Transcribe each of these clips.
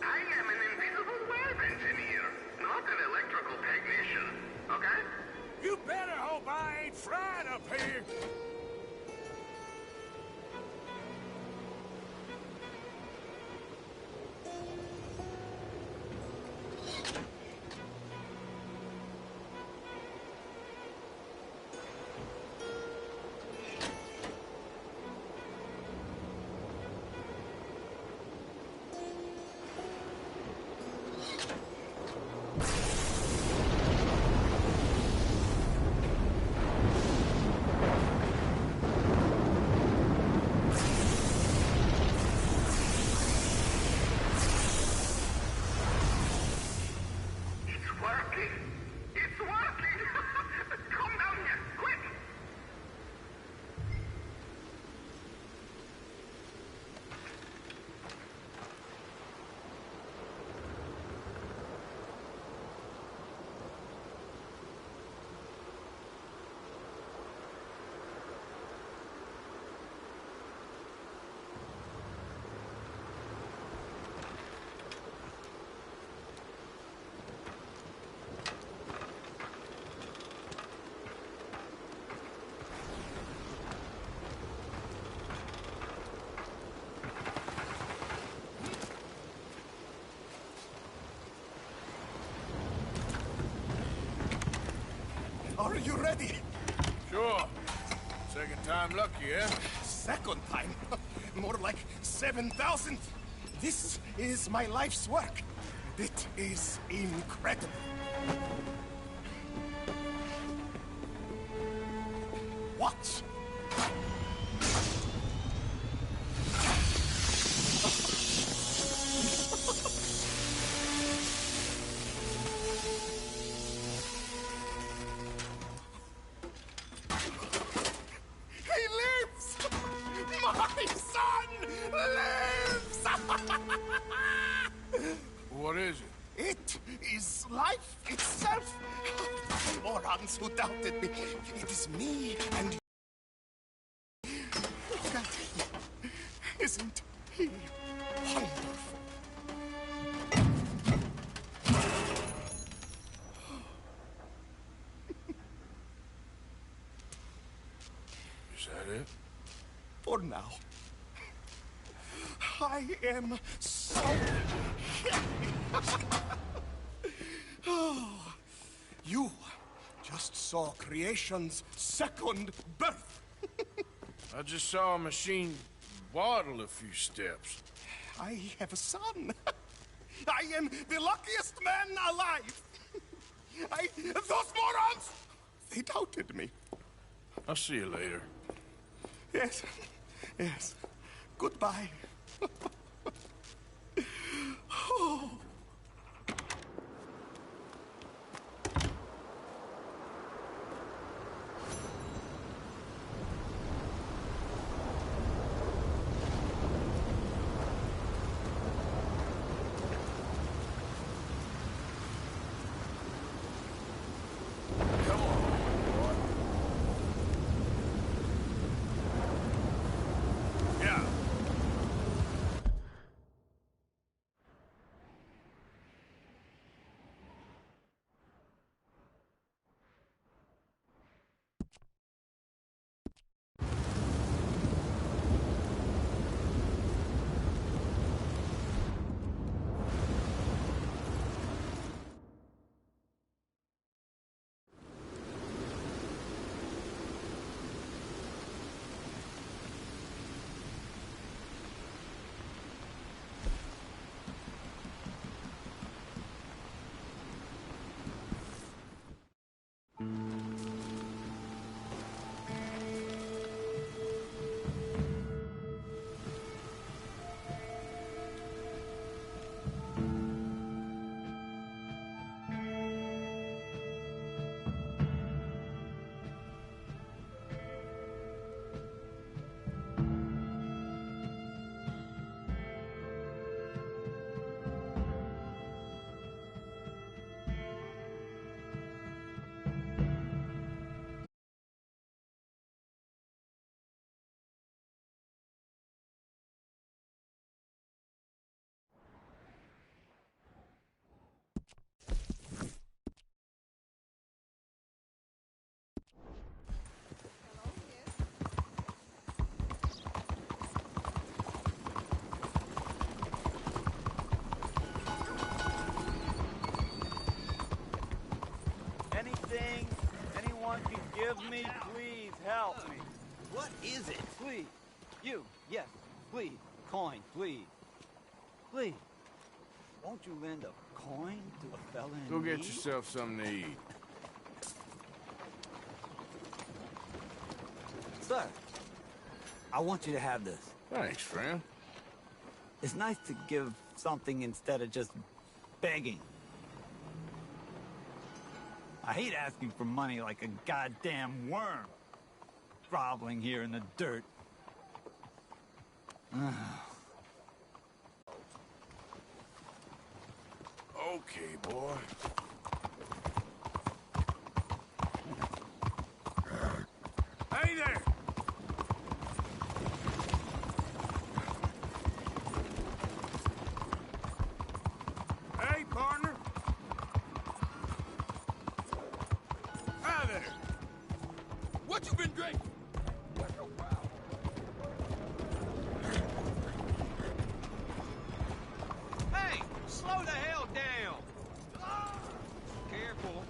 I am an invisible web engineer, not an electrical technician, okay? You better hope I ain't fried up here! Are you ready? Sure. Second time lucky, eh? Second time? More like 7,000. This is my life's work. It is incredible. Watch. What is it? It is life itself. Morons who doubted me. It is me and you. Look at him. Isn't he wonderful? Is that it? For now. I am so happy. Oh, you just saw creation's second birth. I just saw a machine waddle a few steps. I have a son. I am the luckiest man alive. Those morons, they doubted me. I'll see you later. Yes, yes. Goodbye. Oh. Forgive me, please help me. What is it? Please. You, yes, please. Coin, please. Please. Won't you lend a coin to a fella in Go get need? yourself something to eat. Sir, I want you to have this. Thanks, friend. It's nice to give something instead of just begging. I hate asking for money like a goddamn worm. Groveling here in the dirt. Okay, boy. Hey there! Hey, partner! Hi there! What you been drinking? Hey, slow the hell down. Careful.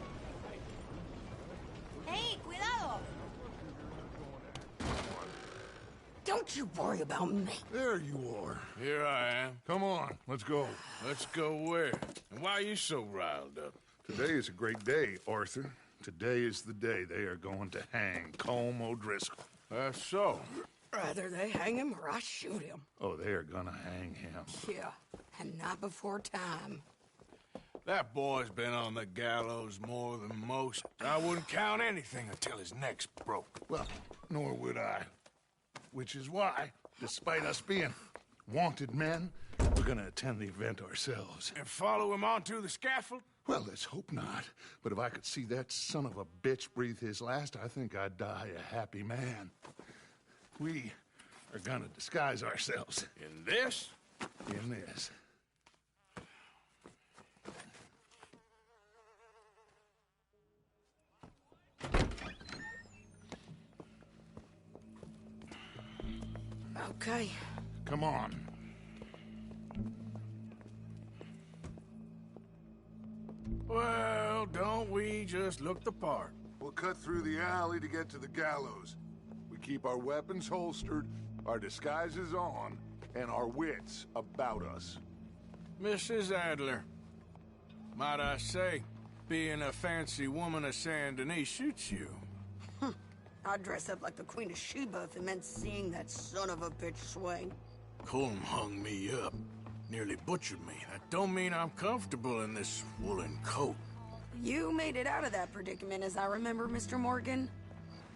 Hey, cuidado! Don't you worry about me. There you are. Here I am. Come on, let's go. Let's go where? And why are you so riled up? Today is a great day, Arthur. Today is the day they are going to hang Colm O'Driscoll. That's so. Rather they hang him or I shoot him. Oh, they are gonna hang him. Yeah, and not before time. That boy's been on the gallows more than most. I wouldn't count anything until his neck's broke. Well, nor would I. Which is why, despite us being wanted men, we're gonna attend the event ourselves. And follow him onto the scaffold? Well, let's hope not. But if I could see that son of a bitch breathe his last, I think I'd die a happy man. We are gonna disguise ourselves In this? in this. Okay. Come on. Well, don't we just look the part? We'll cut through the alley to get to the gallows. We keep our weapons holstered, our disguises on, and our wits about us. Mrs. Adler, might I say, being a fancy woman of Saint Denis suits you. I'd dress up like the Queen of Sheba if it meant seeing that son of a bitch swing. Colm hung me up, nearly butchered me. That don't mean I'm comfortable in this woolen coat. You made it out of that predicament, as I remember, Mr. Morgan.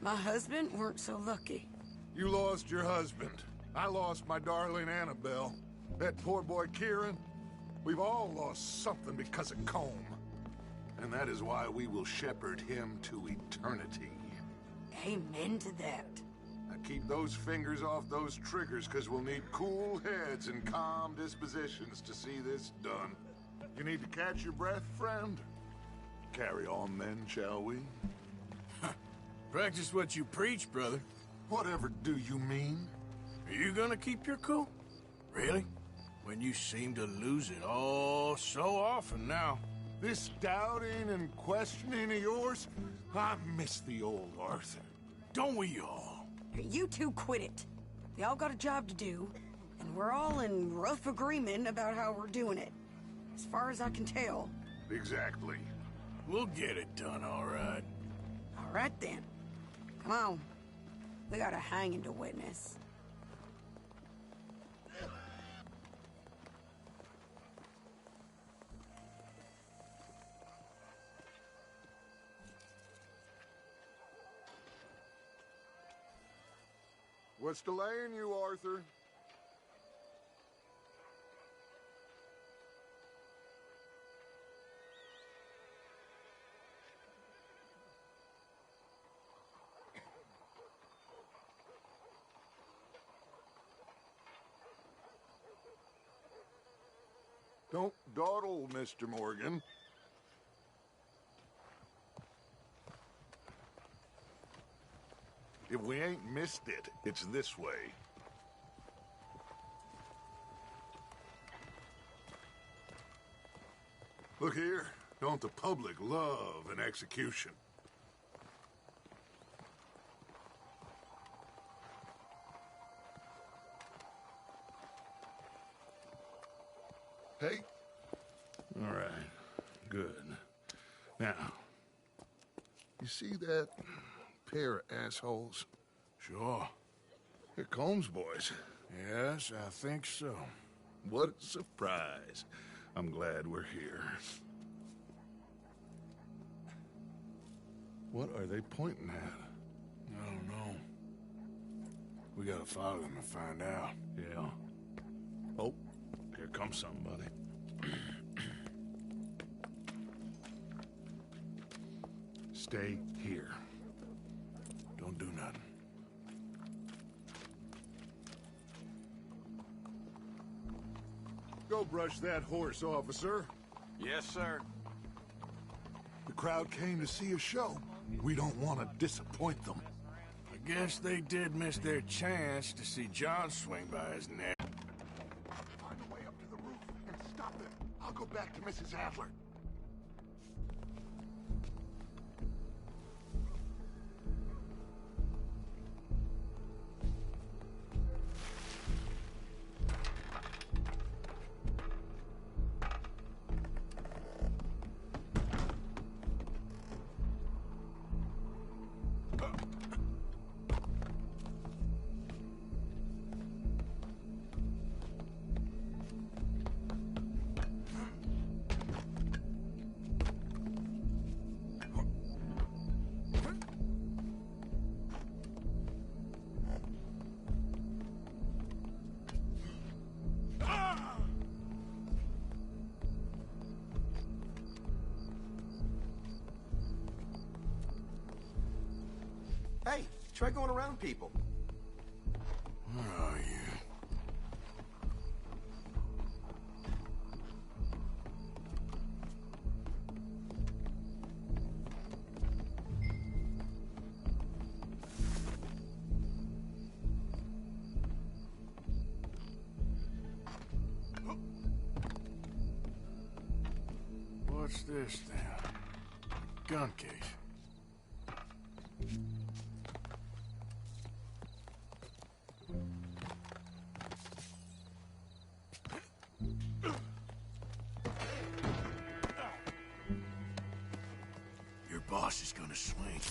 My husband weren't so lucky. You lost your husband. I lost my darling Annabelle. That poor boy Kieran. We've all lost something because of Colm. And that is why we will shepherd him to eternity. Amen to that. Now keep those fingers off those triggers, because we'll need cool heads and calm dispositions to see this done. You need to catch your breath, friend? Carry on then, shall we? Practice what you preach, brother. Whatever do you mean? Are you gonna keep your cool? Really? When you seem to lose it all so often now. This doubting and questioning of yours, I miss the old Arthur. Don't we all? You two quit it. We all got a job to do, and we're all in rough agreement about how we're doing it. As far as I can tell. Exactly. We'll get it done, all right. All right, then. Come on. We got a hanging to witness. What's delaying you, Arthur? Don't dawdle, Mr. Morgan. If we ain't missed it, it's this way. Look here, don't the public love an execution? Hey. All right. Good. Now, you see that pair of assholes? Sure. They're Combs boys. Yes, I think so. What a surprise. I'm glad we're here. What are they pointing at? I don't know. We gotta follow them and find out. Yeah. Oh, here comes somebody. Stay here. Don't do nothing. Go brush that horse, officer. Yes, sir. The crowd came to see a show. We don't want to disappoint them. I guess they did miss their chance to see John swing by his neck. Find a way up to the roof and stop them. I'll go back to Mrs. Adler. Hey, try going around people. Where are you? What's this then? Gun case. Your boss is gonna swing.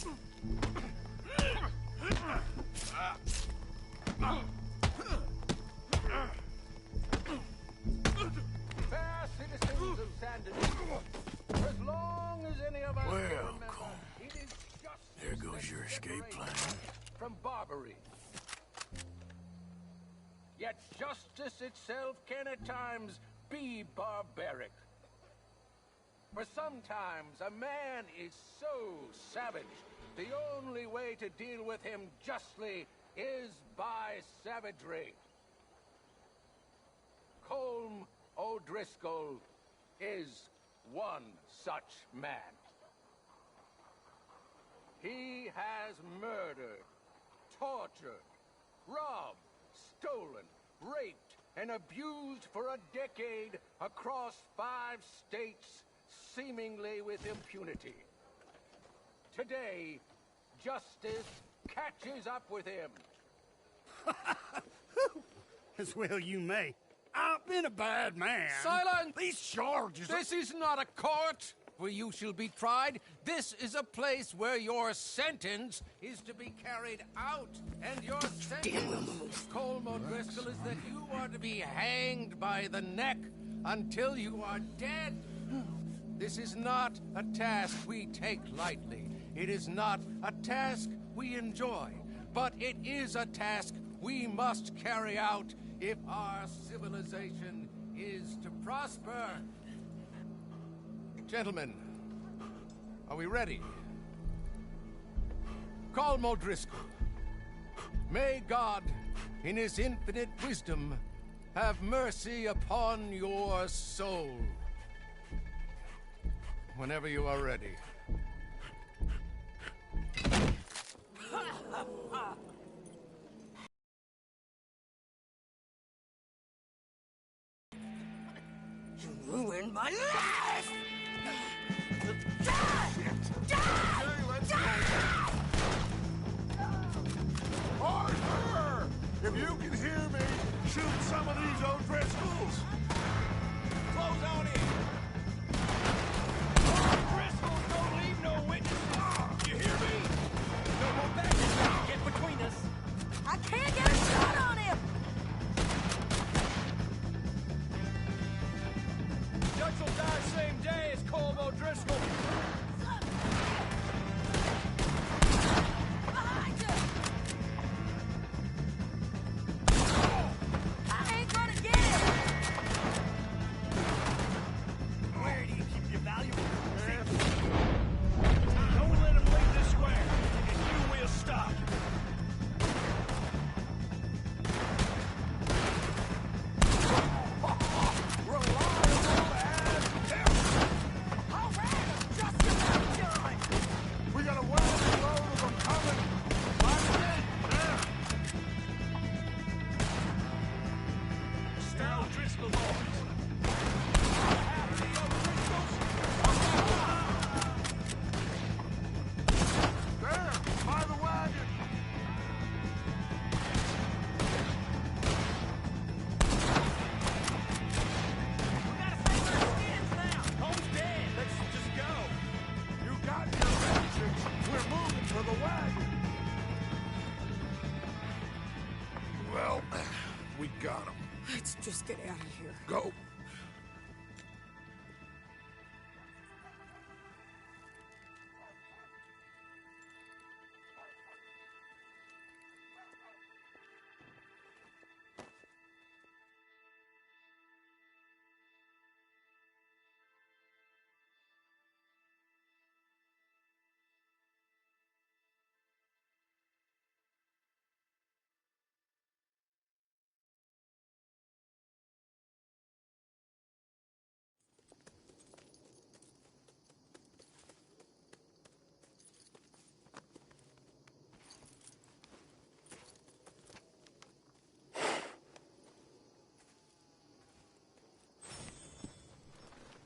Fair citizens of San Diego, for as long as any of us can remember, it is justice There goes that your escape plan. from Barbary. Yet justice itself can at times be barbaric. For sometimes a man is so savage, the only way to deal with him justly is by savagery. Colm O'Driscoll is one such man. He has murdered, tortured, robbed, stolen, raped, and abused for a decade across 5 states, seemingly with impunity. Today, justice catches up with him. As well you may. I've been a bad man. Silence! These charges... This is not a court where you shall be tried. This is a place where your sentence is to be carried out. And your sentence, Colm O'Driscoll, is that you are to be hanged by the neck until you are dead. This is not a task we take lightly. It is not a task we enjoy. But it is a task we must carry out if our civilization is to prosper. Gentlemen, are we ready? Colm O'Driscoll, may God, in his infinite wisdom, have mercy upon your soul. Whenever you are ready. You ruined my life! Arthur! If you can hear me, shoot some of these O'Driscolls! Cole O'Driscoll! Behind you! I ain't gonna get him! Where do you keep your valuables? Don't let him leave this square, and you will stop. We got a wagon load of them coming. Stay O'Driscoll, boys. There, by the wagon. You got your vengeance. We're moving for the wagon. Well, we got him. Let's just get out of here. Go.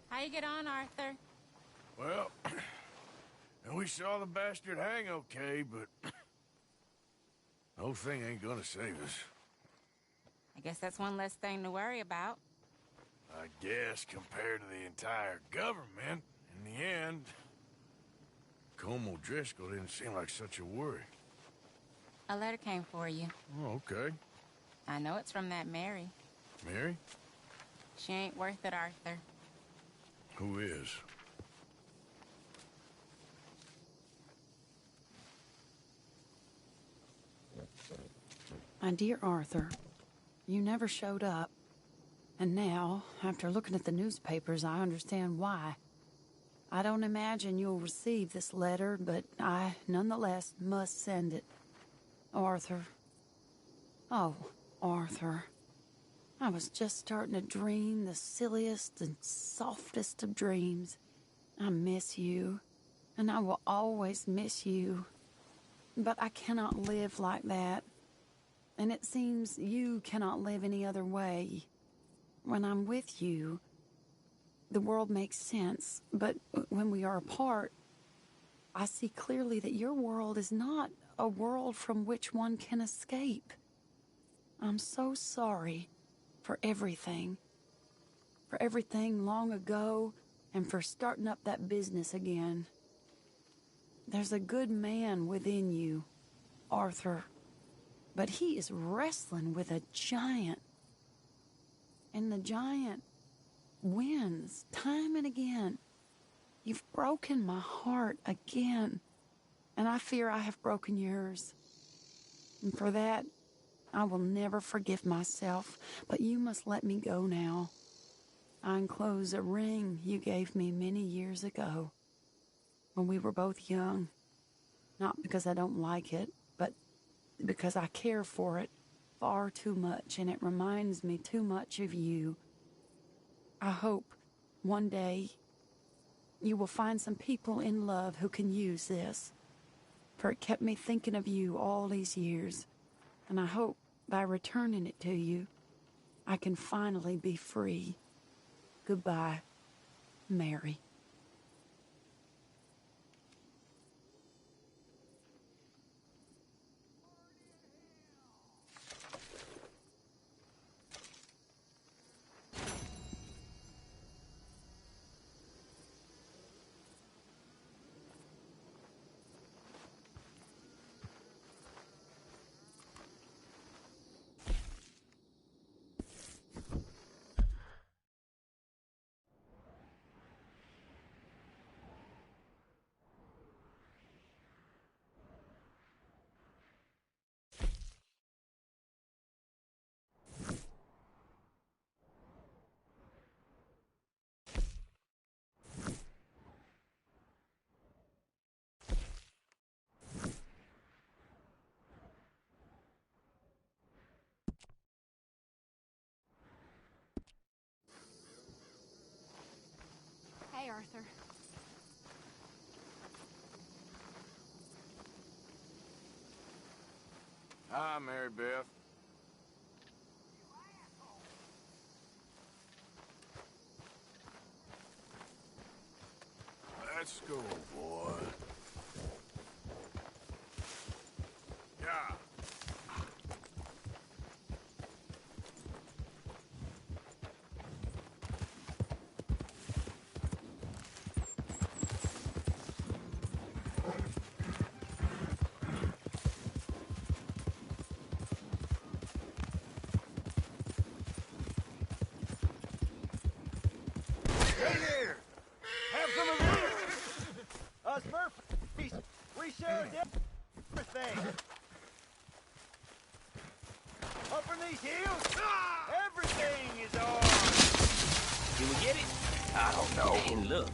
How you get on, Arthur? Well, and we saw the bastard hang okay, but the whole thing ain't gonna save us. I guess that's one less thing to worry about. I guess compared to the entire government, in the end, Colm O'Driscoll didn't seem like such a worry. A letter came for you. Oh, okay. I know it's from that Mary. Mary? She ain't worth it, Arthur. Who is? My dear Arthur, you never showed up. And now, after looking at the newspapers, I understand why. I don't imagine you'll receive this letter, but I, nonetheless, must send it. Arthur. Oh, Arthur. I was just starting to dream the silliest and softest of dreams. I miss you, and I will always miss you. But I cannot live like that. And it seems you cannot live any other way. When I'm with you, the world makes sense. But when we are apart, I see clearly that your world is not a world from which one can escape. I'm so sorry for everything. For everything long ago, and for starting up that business again. There's a good man within you, Arthur. But he is wrestling with a giant. And the giant wins time and again. You've broken my heart again. And I fear I have broken yours. And for that, I will never forgive myself. But you must let me go now. I enclose a ring you gave me many years ago, when we were both young. Not because I don't like it, but because I care for it far too much, and it reminds me too much of you. I hope one day you will find some people in love who can use this, for it kept me thinking of you all these years, and I hope by returning it to you, I can finally be free. Goodbye, Mary. Arthur. Hi, Mary Beth. Let's go, boy. Yeah. Hey there! Have some of this! Us Murphys, we share everything! Up in these hills, everything is ours! Can we get it? I don't know. And look.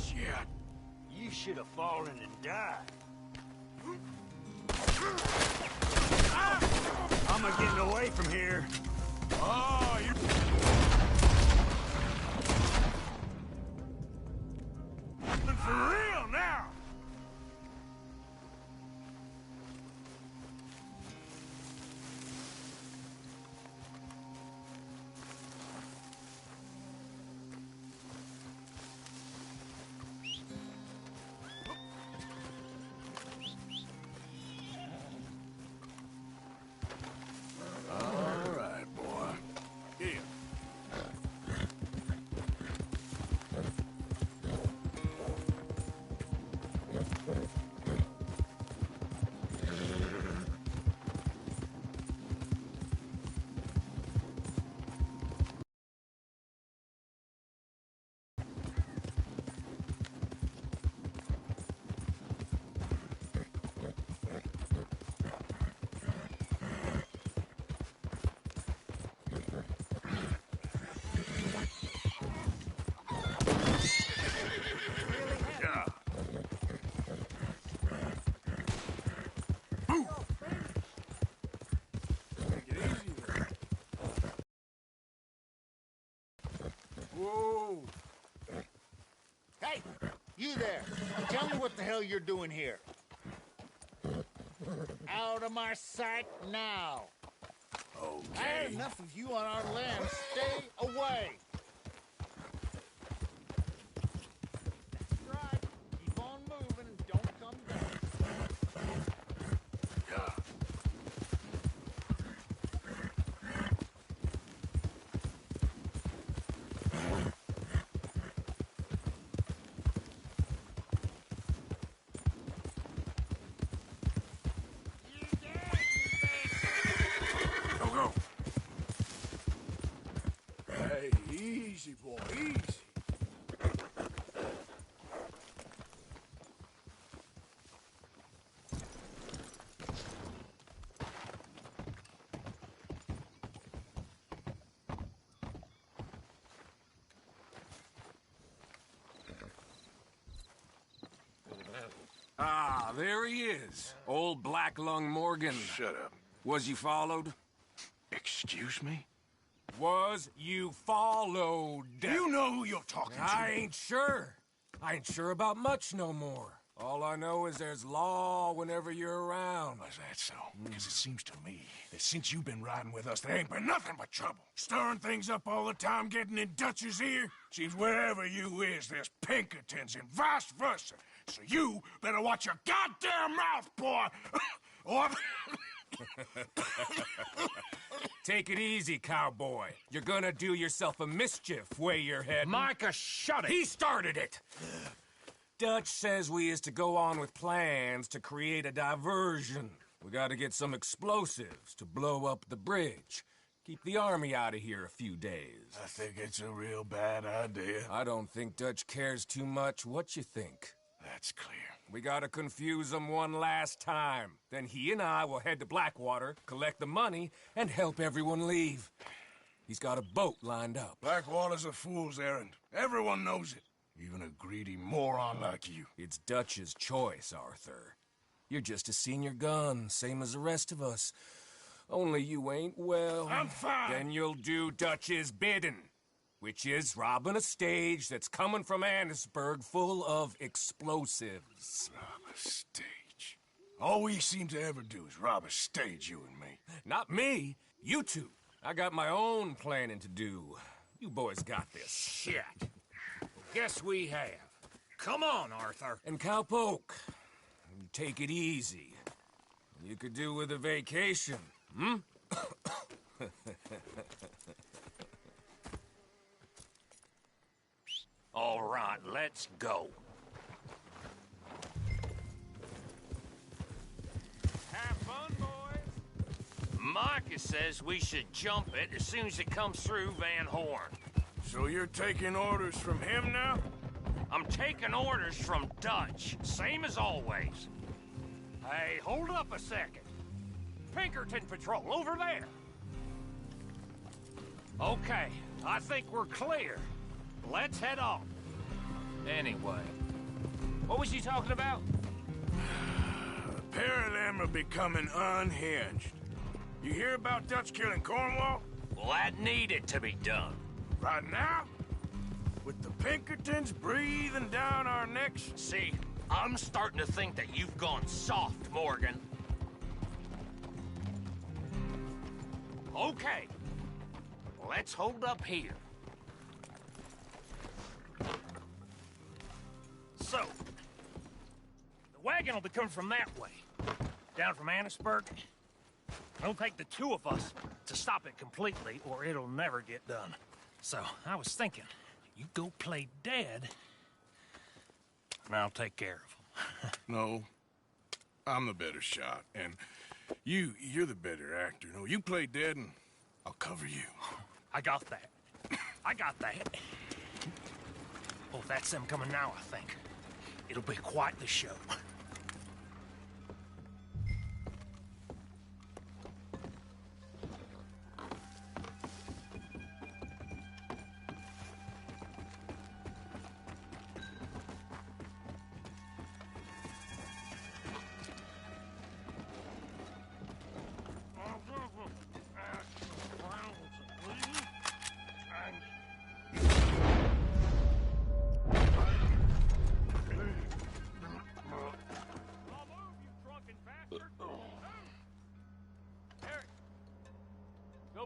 Shit. You should have fallen and died. I'm getting away from here. Oh, you... For real now! All right, boy. Here. Yeah. Take it easy there. Whoa. Hey, you there. Tell me what the hell you're doing here. Out of my sight now. I had enough of you on our land. Stay away. That's right. Keep on moving and don't come back. Yeah. Go, go. Hey, easy, boy, easy. Ah, there he is. Old Black Lung Morgan. Shut up. Was you followed? Excuse me? Was you followed? You know who you're talking to. I ain't sure. I ain't sure about much no more. All I know is there's law whenever you're around. Is that so? Because it seems to me that since you've been riding with us, there ain't been nothing but trouble. Stirring things up all the time, getting in Dutch's ear. Seems wherever you is, there's Pinkertons and vice versa. So you better watch your goddamn mouth, boy! Or... Take it easy, cowboy. You're gonna do yourself a mischief way you're heading. Micah, shut it! He started it! Dutch says we is to go on with plans to create a diversion. We gotta get some explosives to blow up the bridge. Keep the army out of here a few days. I think it's a real bad idea. I don't think Dutch cares too much what you think. That's clear. We gotta confuse him one last time. Then he and I will head to Blackwater, collect the money, and help everyone leave. He's got a boat lined up. Blackwater's a fool's errand. Everyone knows it. Even a greedy moron like you. It's Dutch's choice, Arthur. You're just a senior gun, same as the rest of us. Only you ain't well. I'm fine. Then you'll do Dutch's bidding, which is robbing a stage that's coming from Annisburg full of explosives. Rob a stage. All we seem to ever do is rob a stage, you and me. Not me. You two. I got my own planning to do. You boys got this. Shit. Guess we have. Come on, Arthur. And Cowpoke, take it easy. You could do with a vacation, hmm? All right, let's go. Have fun, boys. Micah says we should jump it as soon as it comes through Van Horn. So you're taking orders from him now? I'm taking orders from Dutch, same as always. Hey, hold up a second. Pinkerton Patrol, over there. Okay, I think we're clear. Let's head off. Anyway, what was you talking about? A pair of them are becoming unhinged. You hear about Dutch killing Cornwall? Well, that needed to be done. Right now? With the Pinkertons breathing down our necks? See, I'm starting to think that you've gone soft, Morgan. Okay, let's hold up here. So, the wagon will be coming from that way, down from Annisburg. It'll take the two of us to stop it completely, or it'll never get done. So, I was thinking, you go play dead, and I'll take care of him. No, I'm the better shot, and you're the better actor. No, you play dead, and I'll cover you. I got that. I got that. Oh, that's them coming now, I think. It'll be quite the show.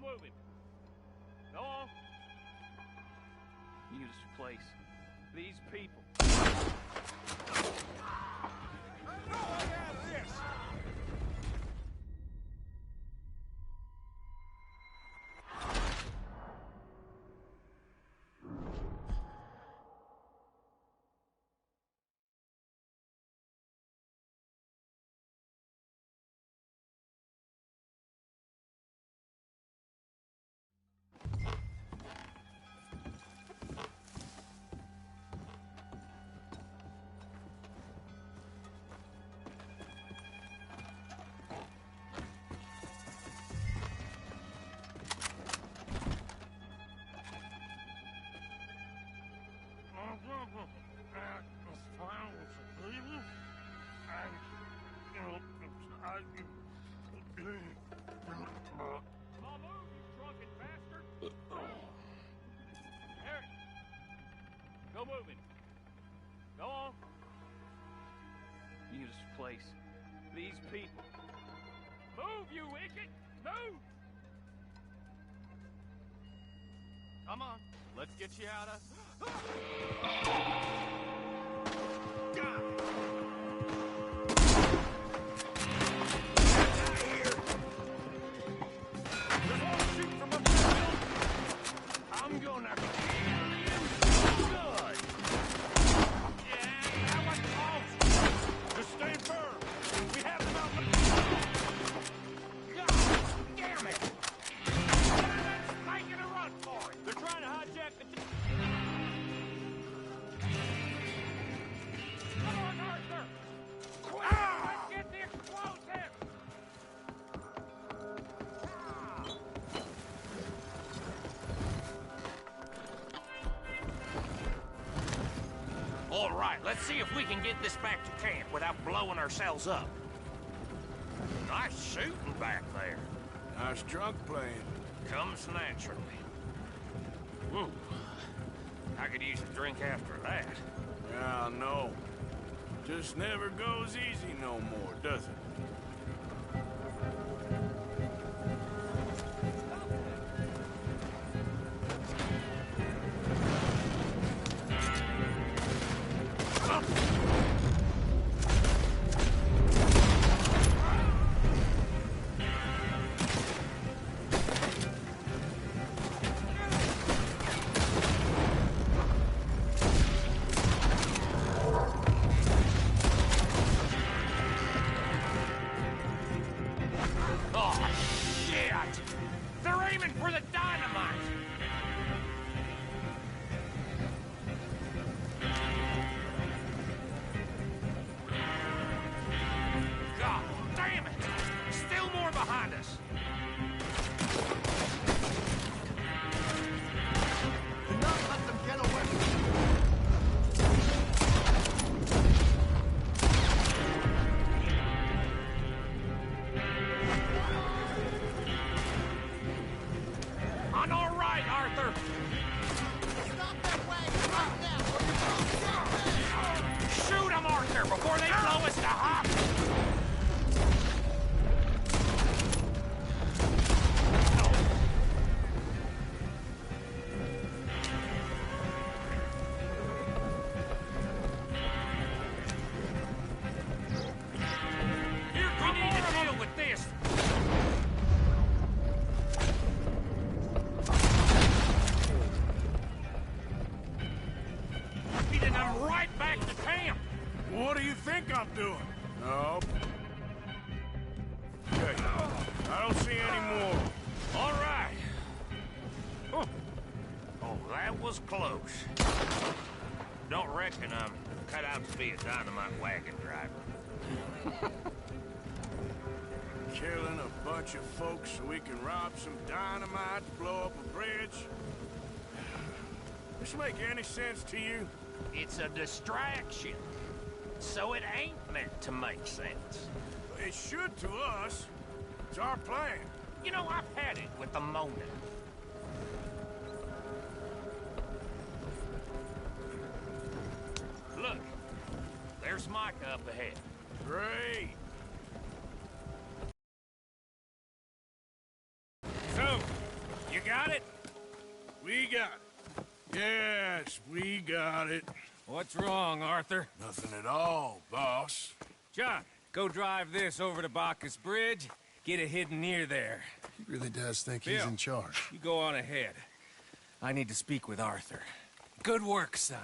Moving. Go on. Use this place. These people. Go moving. Go on. Use this place. These people. Move, you idiot! Move! Come on. Let's get you out of... I'm gonna kill you good. Yeah, that was close. Just stay firm. We have them out. God damn it! Let's make it a run for it. They're trying to hijack the. Come on, Arthur. Quick, let's get the explosive. All right, let's see if we can get this back to camp without blowing ourselves up. Nice shooting back there. Nice drunk playing. Comes naturally. Whoa. I could use a drink after that. Yeah, I know. Just never goes easy no more, does it? Oh, shit! They're aiming for the dynamite! God damn it! Still more behind us! Do not let them get away. On our right, Arthur! Stop that wagon right now, or you're going to Shoot them, Arthur, before they blow us to hop! Here, we need to deal with this! Feeding them right back to camp! What do you think I'm doing? No. Okay. I don't see any more. All right. Oh, that was close. Don't reckon I'm cut out to be a dynamite wagon driver. Killing a bunch of folks so we can rob some dynamite to blow up a bridge? This make any sense to you? It's a distraction, so it ain't meant to make sense. It should to us. It's our plan. You know, I've had it with the Mona. Look, there's Micah up ahead. Great. So, you got it? We got it. Yes, we got it. What's wrong, Arthur? Nothing at all, boss. John, go drive this over to Bacchus Bridge. Get it hidden near there. He really does think Bill, he's in charge. You go on ahead. I need to speak with Arthur. Good work, son.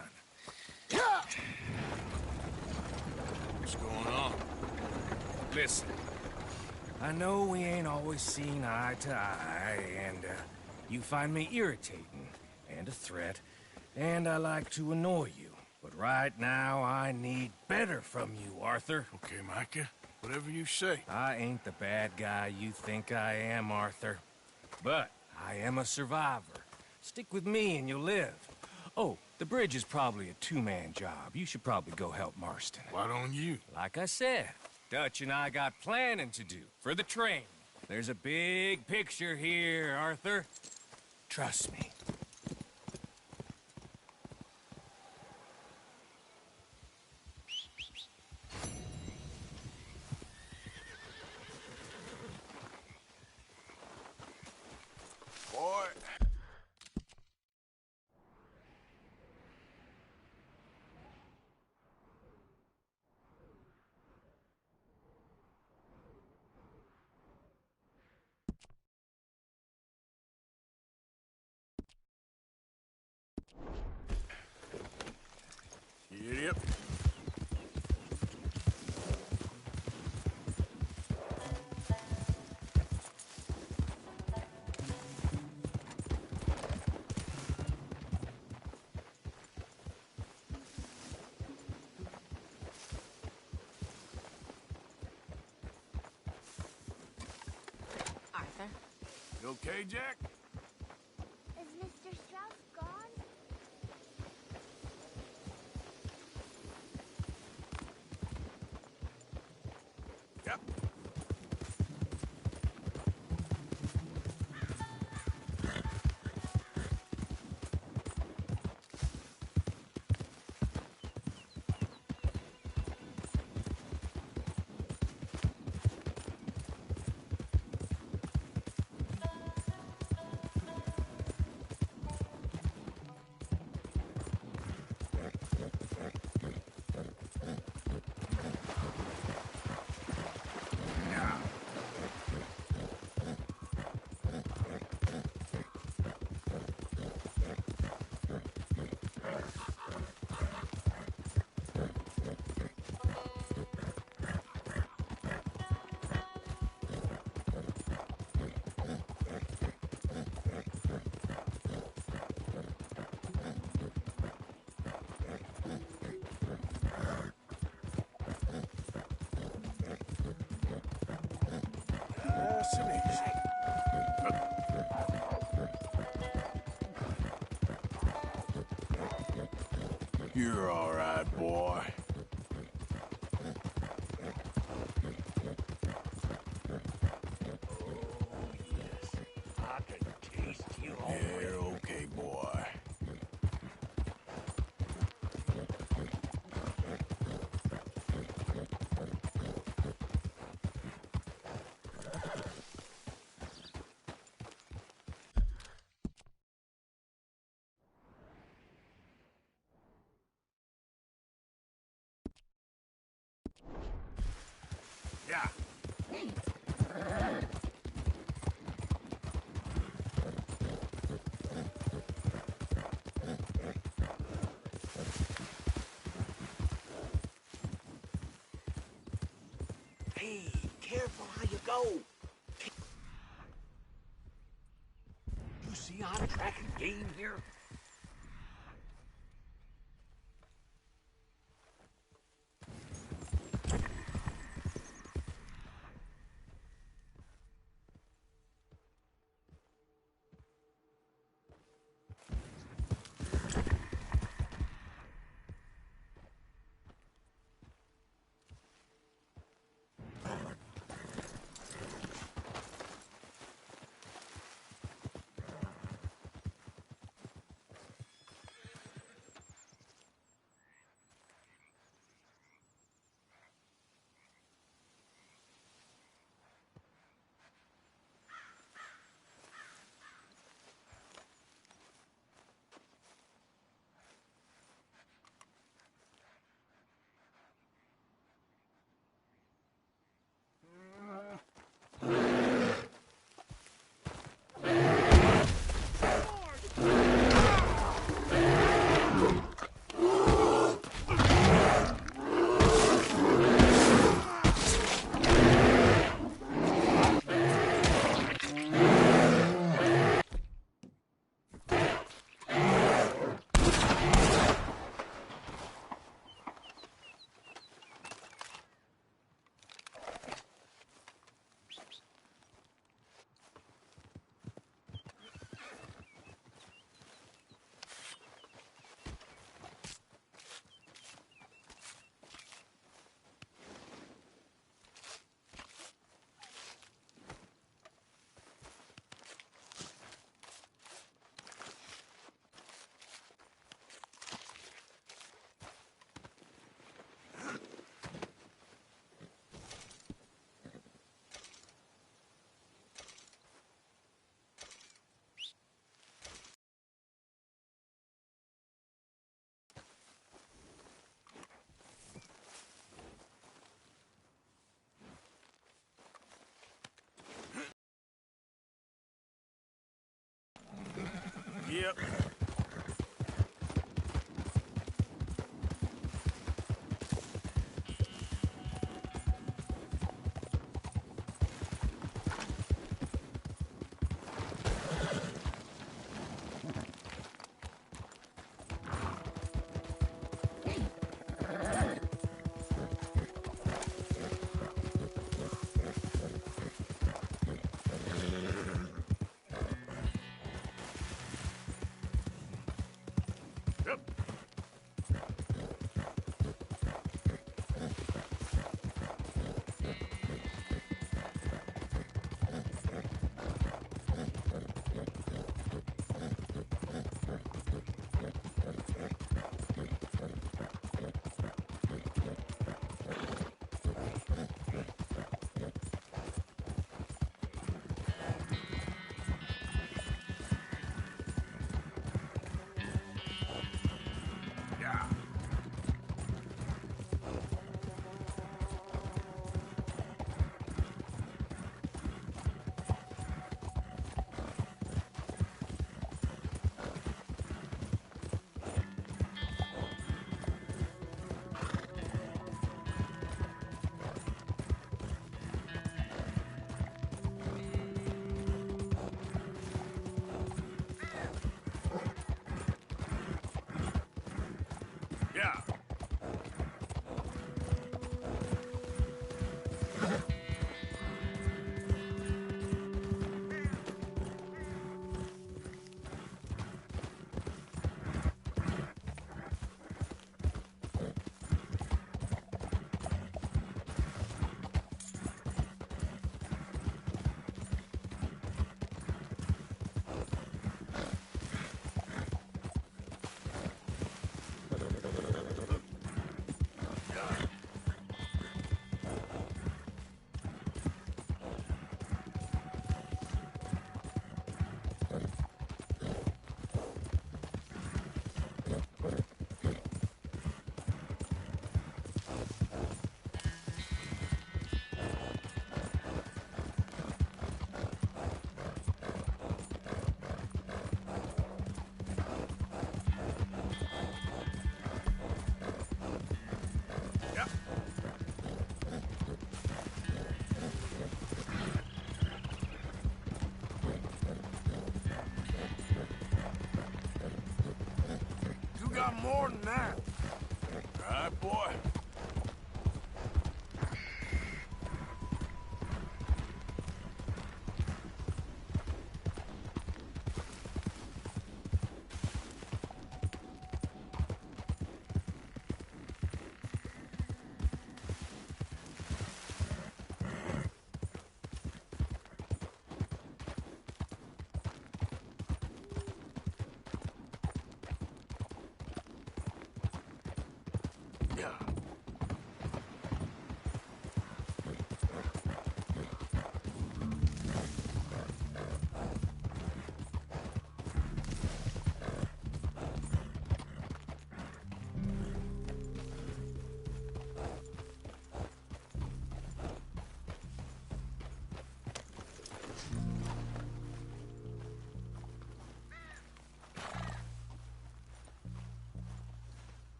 What's going on? Listen, I know we ain't always seen eye to eye, and you find me irritating and a threat, and I like to annoy you. But right now, I need better from you, Arthur. Okay, Micah. Whatever you say. I ain't the bad guy you think I am, Arthur. But I am a survivor. Stick with me and you'll live. Oh, the bridge is probably a two-man job. You should probably go help Marston. Why don't you? Like I said, Dutch and I got planning to do for the train. There's a big picture here, Arthur. Trust me. Boy. Yep. Arthur? You okay, Jack? Is Mr. Strauss gone? Yep. You're all right, boy. I can taste you already. Yeah, okay, boy. Yeah. Hey, careful how you go. You see I'm tracking game here? Yep. got more than that. All right, boy.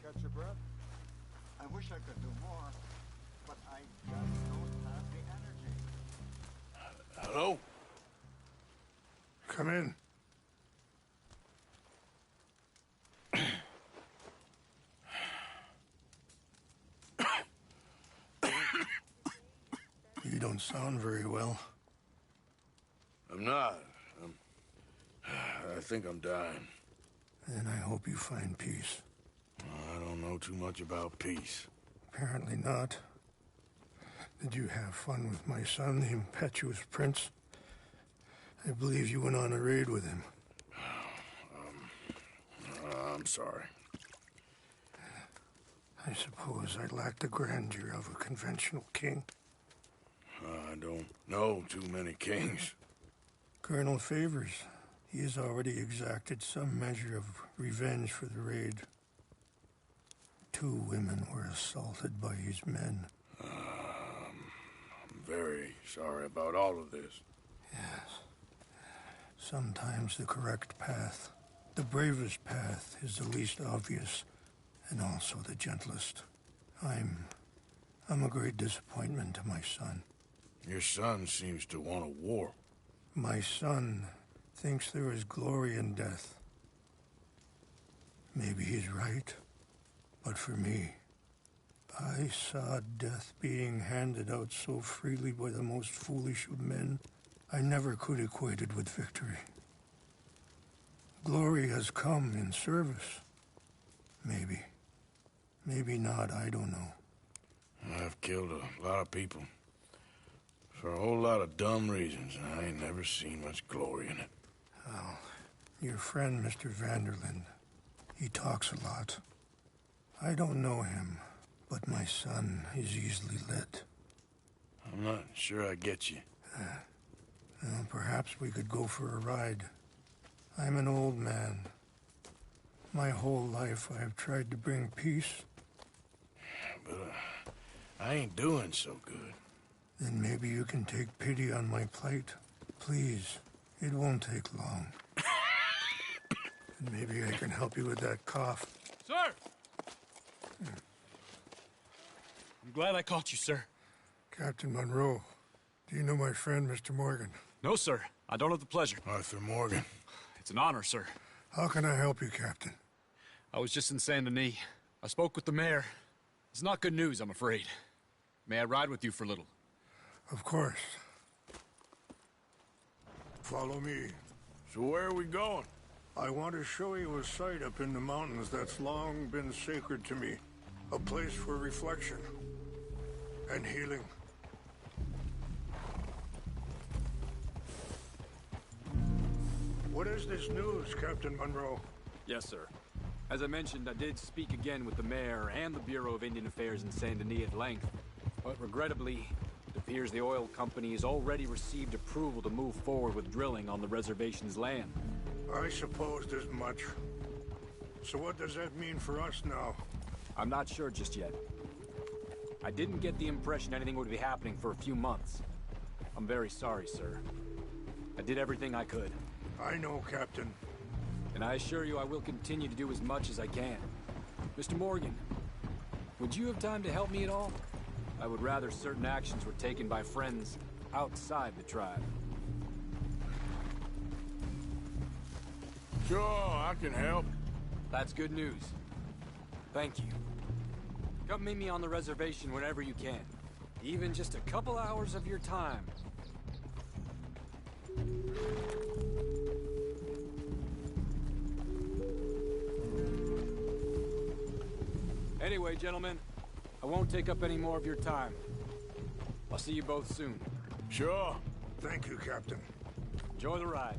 Catch your breath? I wish I could do more, but I just don't have the energy. Hello? Come in. You don't sound very well. I'm not. I think I'm dying. Then I hope you find peace. I don't know too much about peace. Apparently not. Did you have fun with my son, the impetuous prince? I believe you went on a raid with him. I'm sorry. I suppose I lack the grandeur of a conventional king. I don't know too many kings. Colonel Favors, he has already exacted some measure of revenge for the raid. 2 women were assaulted by his men. I'm very sorry about all of this. Yes. Sometimes the correct path, the bravest path, is the least obvious and also the gentlest. I'm a great disappointment to my son. Your son seems to want a war. My son thinks there is glory in death. Maybe he's right. But for me, I saw death being handed out so freely by the most foolish of men, I never could equate it with victory. Glory has come in service. Maybe. Maybe not, I don't know. I've killed a lot of people. For a whole lot of dumb reasons, and I ain't never seen much glory in it. Well, your friend, Mr. Vanderlyn, he talks a lot. I don't know him, but my son is easily led. I'm not sure I get you. Well, perhaps we could go for a ride. I'm an old man. My whole life I have tried to bring peace. But I ain't doing so good. Then maybe you can take pity on my plight. Please, it won't take long. And maybe I can help you with that cough. Sir! I'm glad I caught you, sir. Captain Monroe, do you know my friend, Mr. Morgan? No, sir. I don't have the pleasure. Arthur Morgan. It's an honor, sir. How can I help you, Captain? I was just in Saint Denis. I spoke with the mayor. It's not good news, I'm afraid. May I ride with you for a little? Of course. Follow me. So where are we going? I want to show you a site up in the mountains that's long been sacred to me. A place for reflection and healing. What is this news, Captain Monroe? Yes, sir. As I mentioned, I did speak again with the mayor and the Bureau of Indian Affairs in Saint Denis at length. But regrettably, it appears the oil company has already received approval to move forward with drilling on the reservation's land. I supposed as much. So what does that mean for us now? I'm not sure just yet. I didn't get the impression anything would be happening for a few months. I'm very sorry, sir. I did everything I could. I know, Captain. And I assure you I will continue to do as much as I can. Mr. Morgan, would you have time to help me at all? I would rather certain actions were taken by friends outside the tribe. Sure, I can help. That's good news. Thank you. Come meet me on the reservation whenever you can. Even just a couple hours of your time. Anyway, gentlemen, I won't take up any more of your time. I'll see you both soon. Sure. Thank you, Captain. Enjoy the ride.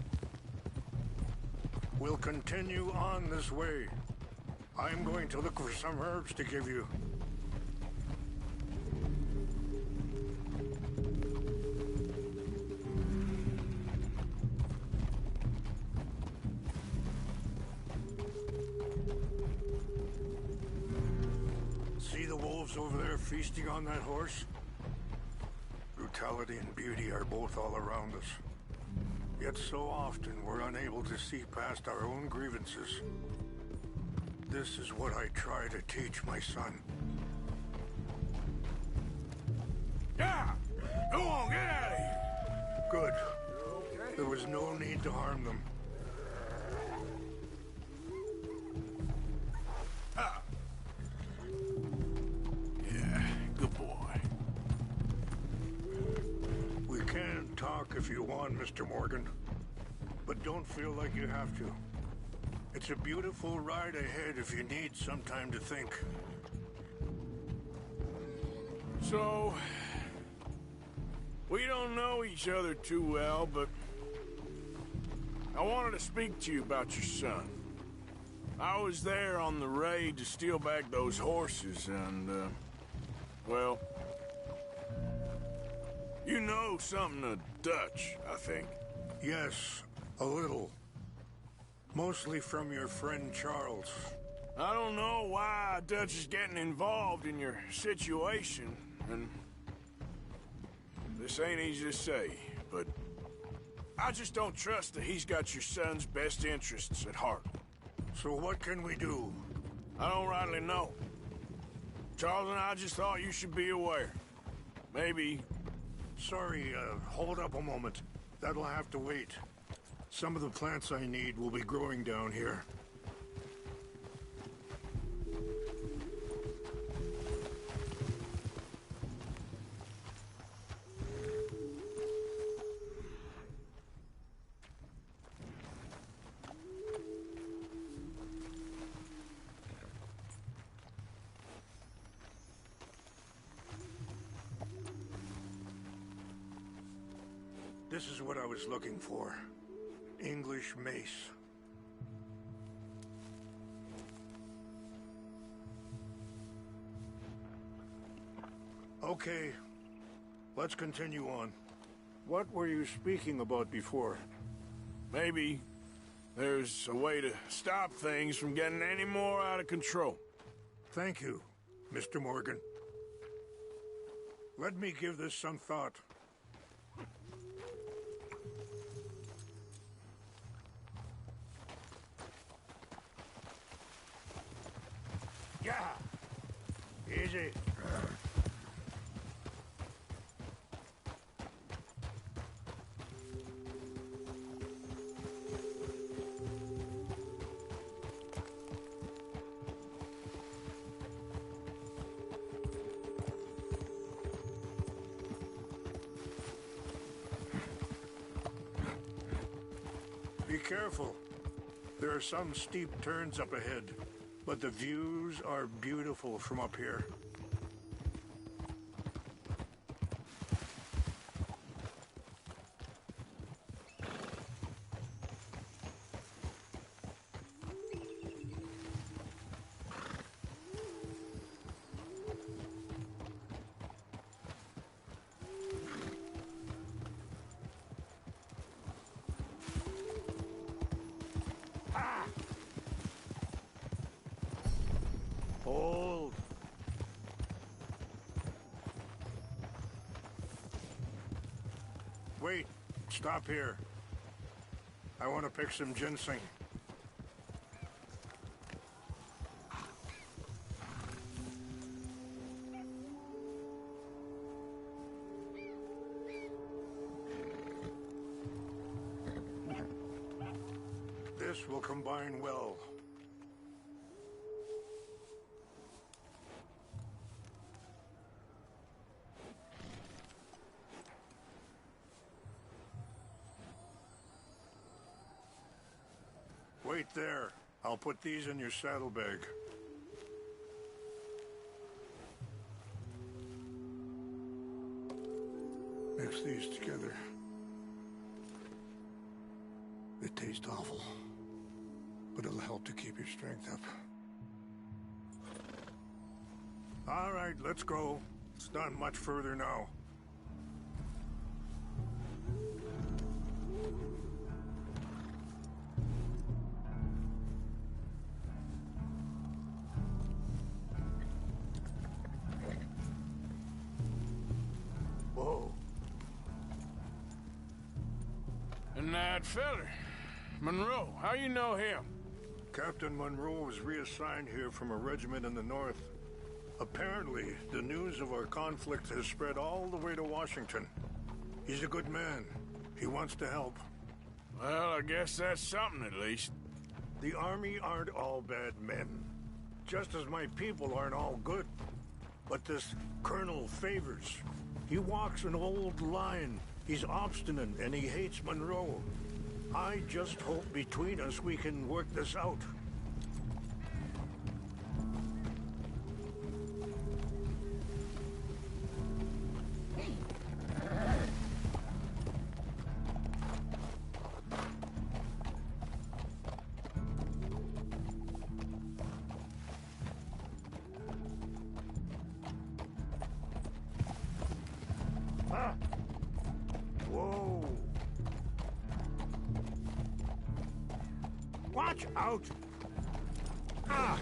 We'll continue on this way. I'm going to look for some herbs to give you. See the wolves over there feasting on that horse? Brutality and beauty are both all around us. Yet so often we're unable to see past our own grievances. This is what I try to teach my son. Yeah! Go on, get out of here! Good. There was no need to harm them. Yeah, good boy. We can talk if you want, Mr. Morgan. But don't feel like you have to. It's a beautiful ride ahead if you need some time to think. So, we don't know each other too well, but I wanted to speak to you about your son. I was there on the raid to steal back those horses, and, well, you know something of Dutch, I think. Yes, a little. Mostly from your friend Charles. I don't know why Dutch is getting involved in your situation, and this ain't easy to say, but I just don't trust that he's got your son's best interests at heart. So what can we do? I don't rightly know. Charles and I just thought you should be aware. Maybe... Sorry, hold up a moment. That'll have to wait. Some of the plants I need will be growing down here. This is what I was looking for. English mace. Okay, let's continue on. What were you speaking about before? Maybe there's a way to stop things from getting any more out of control. Thank you, Mr. Morgan. Let me give this some thought. Yeah. Easy. Be careful. There are some steep turns up ahead. But the views are beautiful from up here. Hold. Stop here. I want to pick some ginseng. This will combine well. Wait there. I'll put these in your saddlebag. Mix these together. They taste awful, but it'll help to keep your strength up. All right, let's go. It's not much further now. Whoa. And that feller, Monroe, how you know him? Captain Monroe was reassigned here from a regiment in the north. Apparently, the news of our conflict has spread all the way to Washington. He's a good man. He wants to help. Well, I guess that's something at least. The Army aren't all bad men. Just as my people aren't all good. But this Colonel Favors, he walks an old line. He's obstinate and he hates Monroe. I just hope between us we can work this out. Ah! Whoa! Watch out! Ah!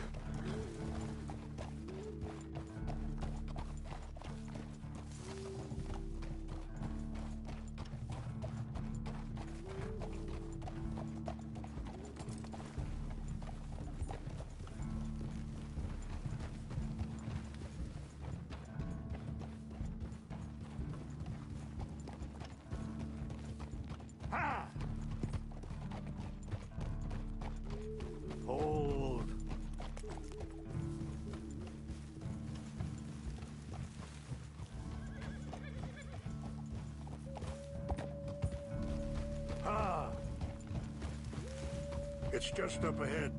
Ah! Hold. Ah! It's just up ahead.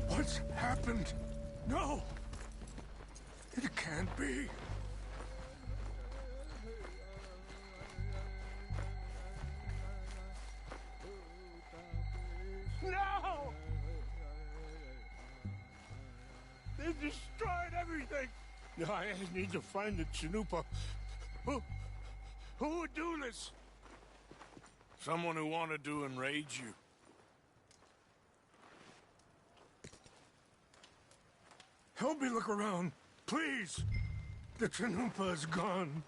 What's happened? No! It can't be. No! They destroyed everything! No, I need to find the Chanupa. Who would do this? Someone who wanted to enrage you. Help me look around, please! The Chanupa is gone.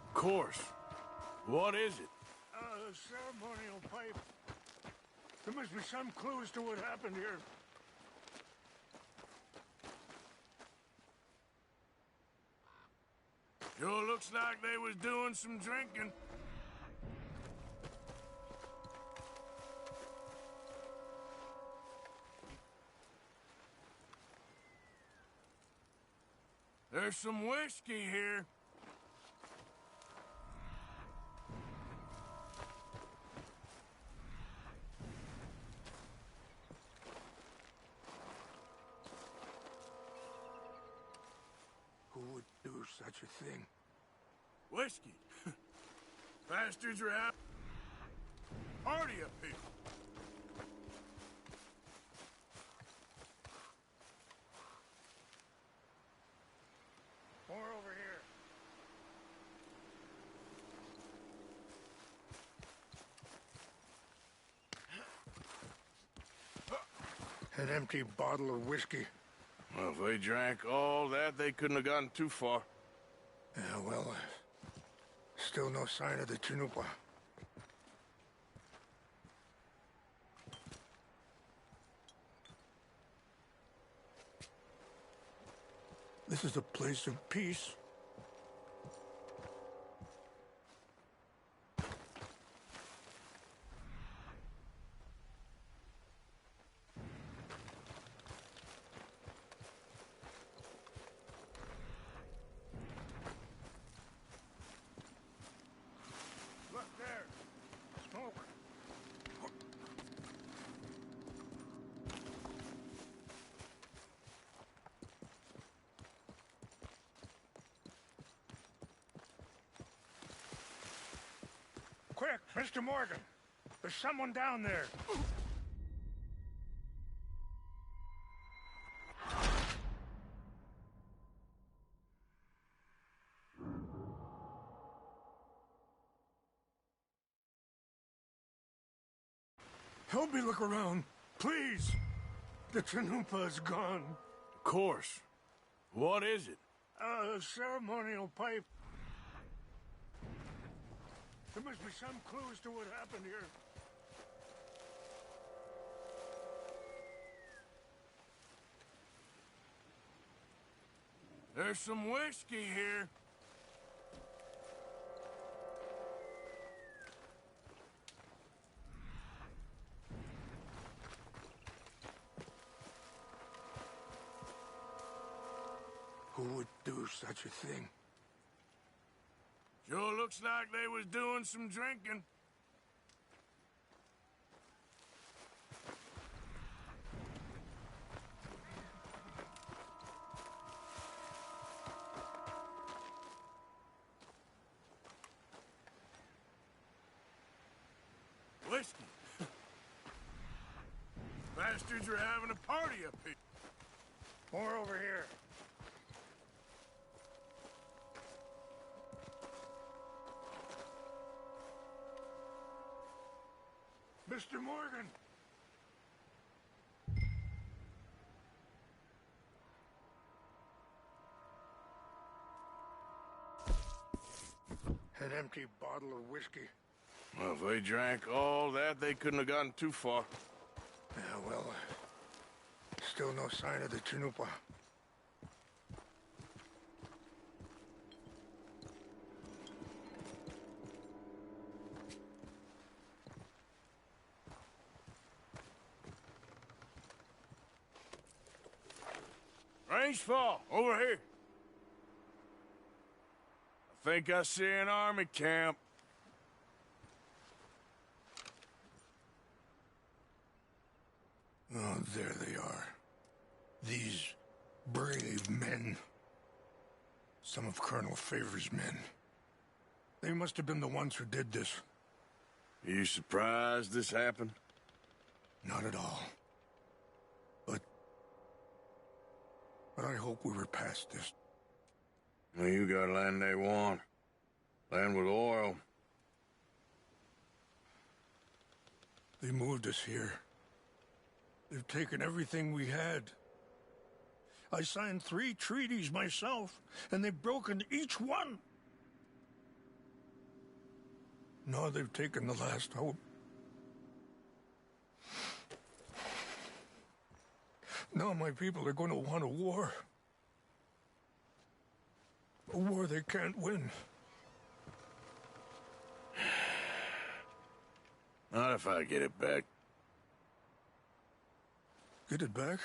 Of course. What is it? A ceremonial pipe. There must be some clues to what happened here. Sure looks like they was doing some drinking. There's some whiskey here. Who would do such a thing? Whiskey. Bastards are out. Party up here. More over here. An empty bottle of whiskey. Well, if they drank all that, they couldn't have gotten too far. Yeah, well, still no sign of the Chanupa. This is a place of peace. Look there. Smoke. Quick, Mr. Morgan. There's someone down there. Help me look around, please. The Chanupa is gone. Of course. What is it? A ceremonial pipe. There must be some clues to what happened here. There's some whiskey here. Who would do such a thing? Sure looks like they was doing some drinking. Whiskey. Bastards are having a party up here. More over here. Mr. Morgan! An empty bottle of whiskey. Well, if they drank all that, they couldn't have gotten too far. Yeah, well, still no sign of the Chanupa. Range fall, over here. I think I see an army camp. Oh, there they are. These brave men. Some of Colonel Favor's men. They must have been the ones who did this. Are you surprised this happened? Not at all. But I hope we were past this. Well, you got land they want. Land with oil. They moved us here. They've taken everything we had. I signed 3 treaties myself, and they've broken each one. Now they've taken the last hope. Now my people are going to want a war. A war they can't win. Not if I get it back. Get it back?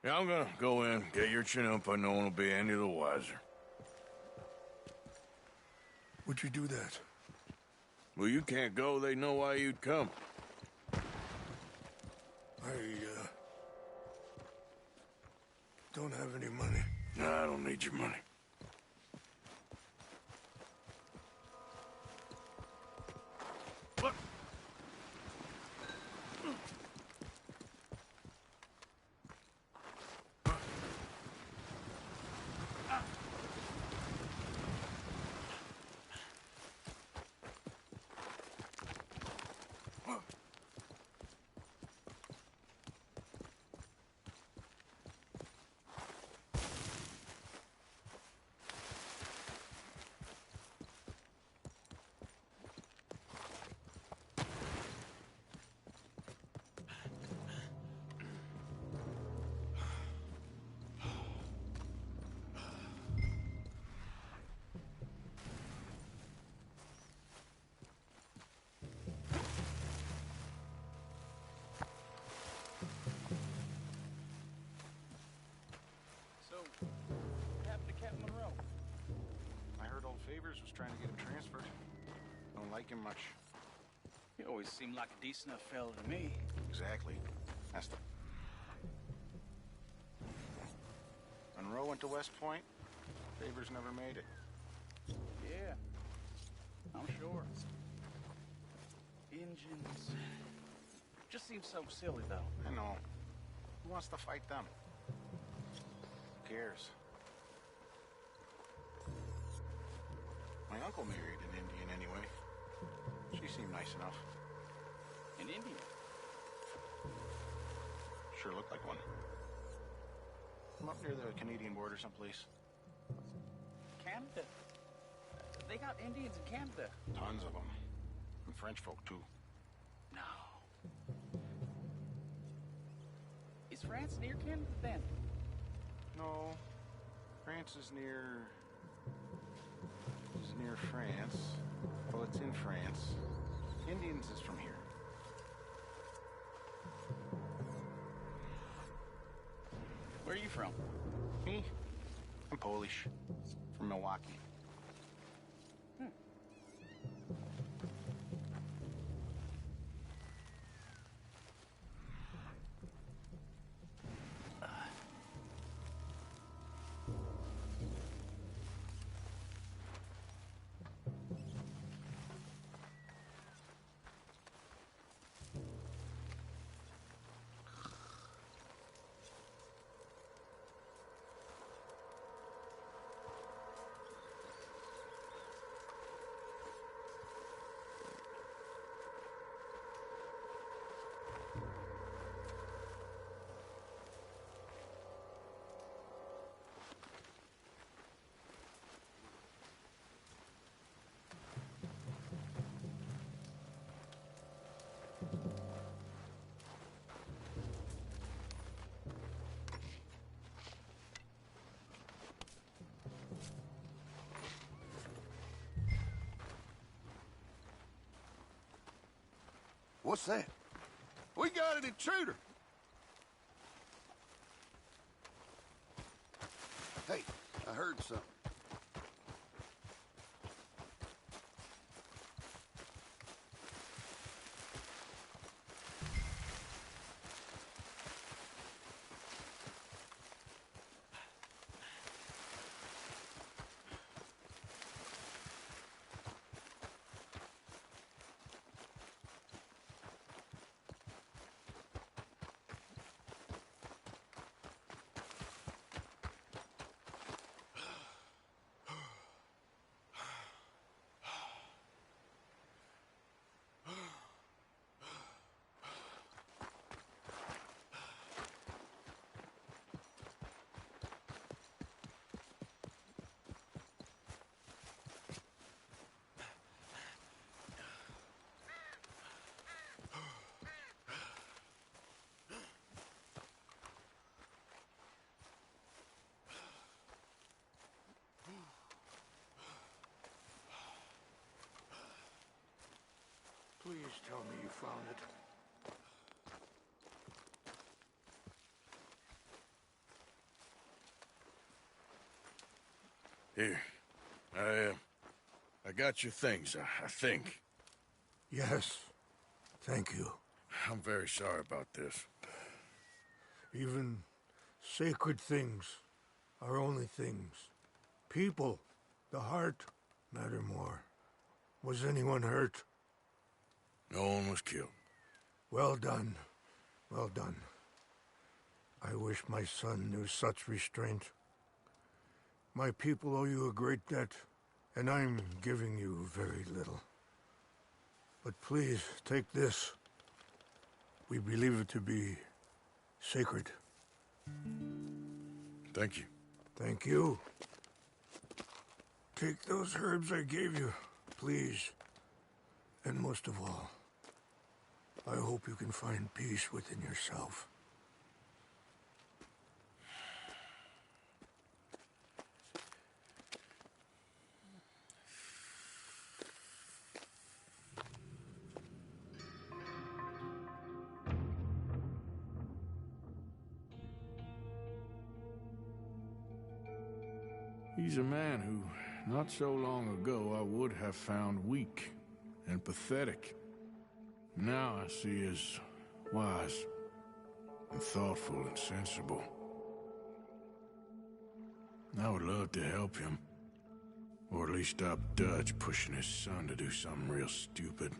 Yeah, I'm gonna go in, get your Chanupa, no one will be any the wiser. Would you do that? Well, you can't go, they know why you'd come. I don't have any money. No, I don't need your money. What? Favors was trying to get him transferred. Don't like him much. He always seemed like a decent enough fella to me. Exactly. That's the... Monroe went to West Point. Favors never made it. Yeah, I'm sure. Engines. Just seems so silly, though. I know. Who wants to fight them? Who cares? My uncle married an Indian anyway. She seemed nice enough. An Indian? Sure looked like one. I'm up near the Canadian border someplace. Canada? They got Indians in Canada. Tons of them. And French folk, too. No. Is France near Canada, then? No. France is near... France. Well, it's in France. Indians is from here. Where are you from? Me? I'm Polish. From Milwaukee. What's that? We got an intruder. Hey, I heard something. Please tell me you found it. Here. I got your things, I think. Yes. Thank you. I'm very sorry about this. Even sacred things are only things. People, the heart, matter more. Was anyone hurt? No one was killed. Well done. Well done. I wish my son knew such restraint. My people owe you a great debt, and I'm giving you very little. But please, take this. We believe it to be sacred. Thank you. Thank you. Take those herbs I gave you, please. And most of all, I hope you can find peace within yourself. He's a man who not so long ago, I would have found weak and pathetic. Now I see as wise and thoughtful and sensible. I would love to help him. Or at least stop Dutch pushing his son to do something real stupid.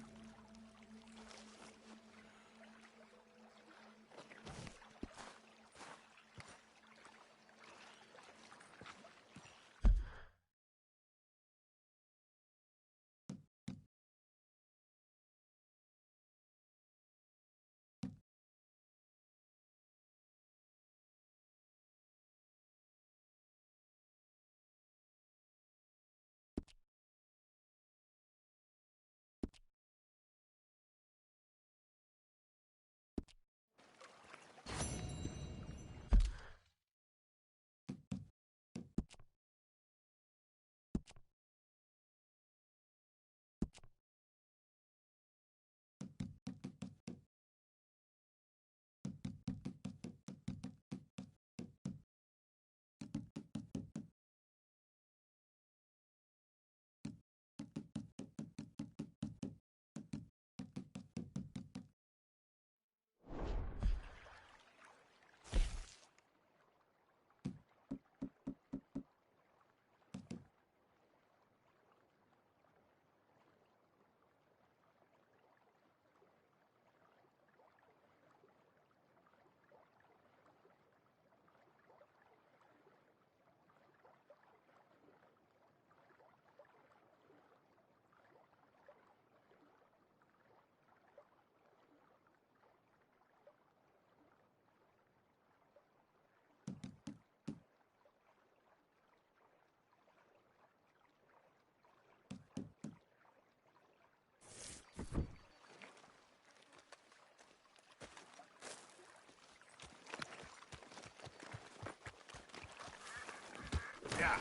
Yeah.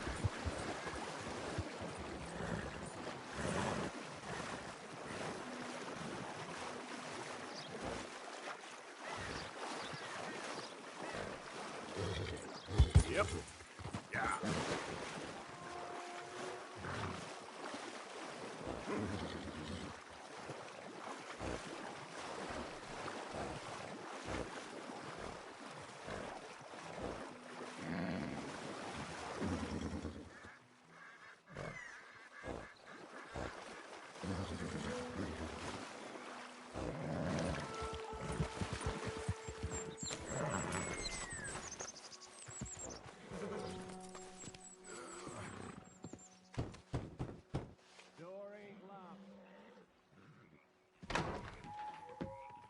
Yep. Yeah.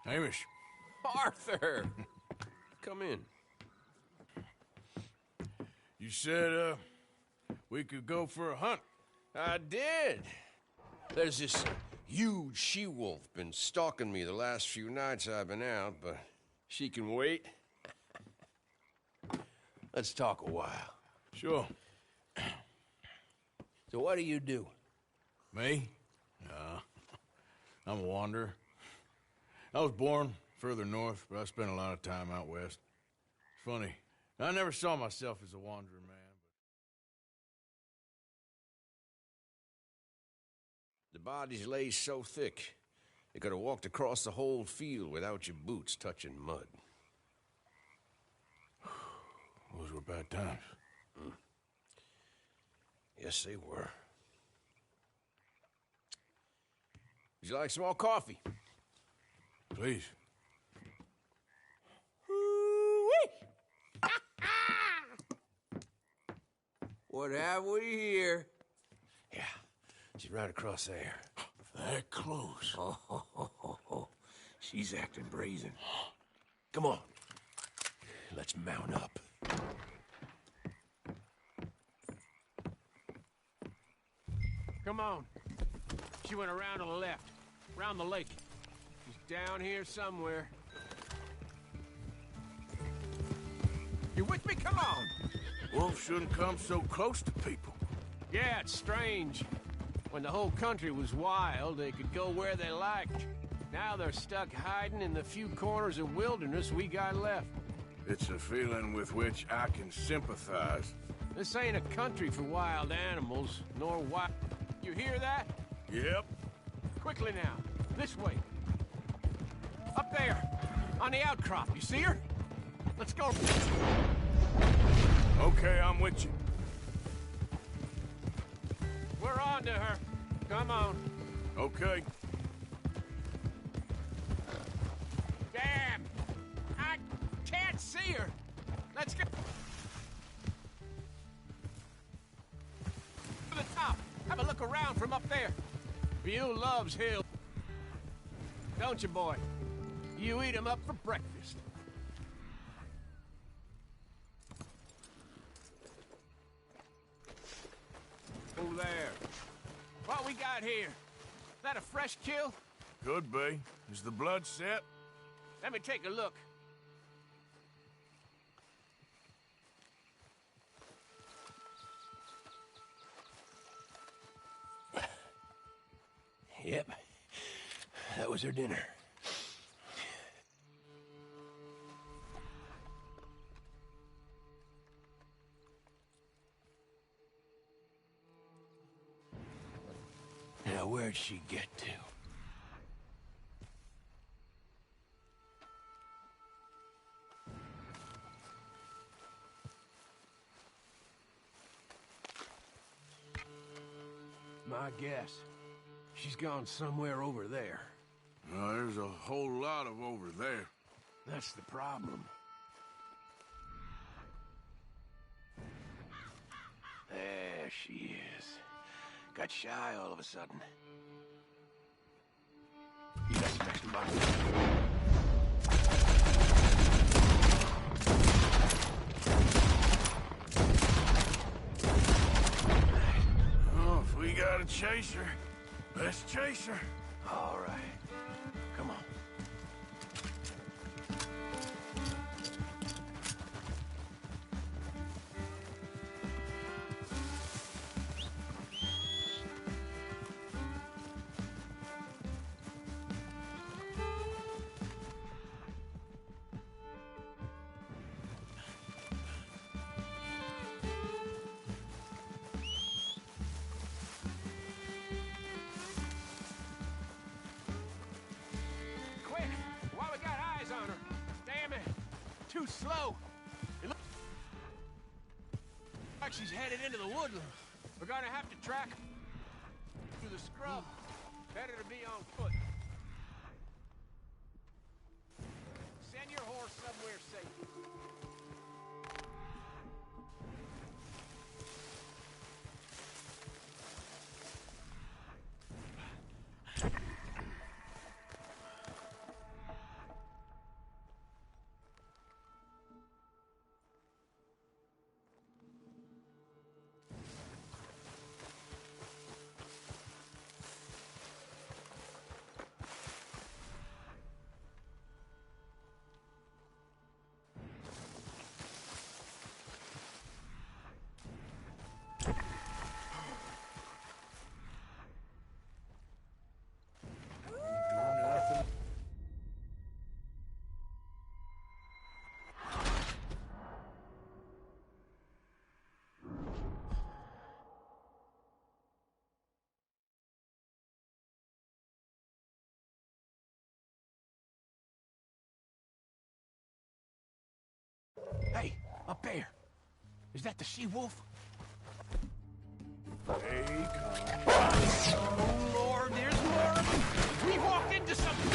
Hamish. Arthur! Come in. You said, we could go for a hunt. I did. There's this huge she-wolf been stalking me the last few nights I've been out, but she can wait. Let's talk a while. Sure. So what do you do? Me? I'm a wanderer. I was born further north, but I spent a lot of time out west. It's funny. I never saw myself as a wanderer, man. The bodies lay so thick, you could have walked across the whole field without your boots touching mud. Those were bad times. Yes, they were. Would you like some more coffee? Please. What have we here? Yeah, she's right across there. That close. Oh, she's acting brazen. Come on, let's mount up. Come on. She went around to the left, around the lake. She's down here somewhere. You with me? Come on! Wolves shouldn't come so close to people. Yeah, it's strange. When the whole country was wild, they could go where they liked. Now they're stuck hiding in the few corners of wilderness we got left. It's a feeling with which I can sympathize. This ain't a country for wild animals, nor wild... You hear that? Yep. Quickly now. This way. Up there. On the outcrop. You see her? Let's go. Okay, I'm with you. We're on to her. Come on. Okay. Damn! I can't see her. Let's go. To the top. Have a look around from up there. View loves hill. Don't you, boy? You eat 'em up for breakfast. Over there. What we got here? That a fresh kill? Could be. Is the blood set? Let me take a look. Yep. That was her dinner. Now, where'd she get to? My guess. She's gone somewhere over there. There's a whole lot of over there. That's the problem. There she is. Got shy all of a sudden. You got some extra money? Oh, if we got a chaser, let's chase her. All right. Come on. Too slow. It looks like she's headed into the woodlands. We're gonna have to track her through the scrub. Better to be on foot. Send your horse somewhere safe. Hey, up there. Is that the she-wolf? Hey, come. Oh, Lord, there's more of them. We walked into something.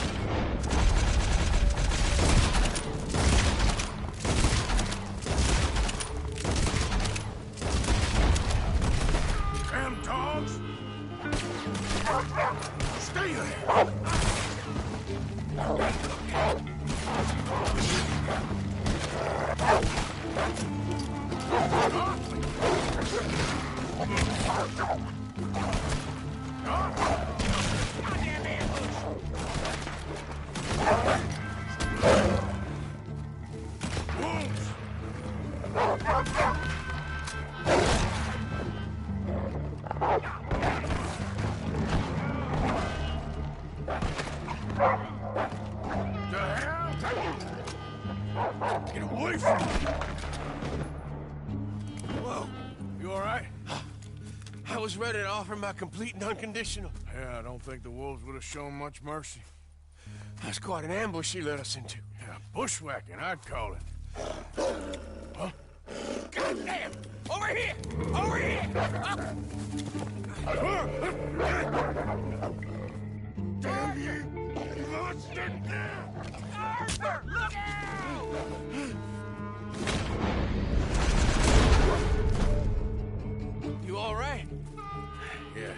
Damn dogs! Stay there! Whoa. was ready to offer my complete and unconditional. Yeah, I don't think the wolves would have shown much mercy. That's quite an ambush he led us into. Yeah, bushwhacking, I'd call it. Huh? Goddamn! Over here! Over here! Damn you! Monster! Arthur! Look out! You all right? Yeah.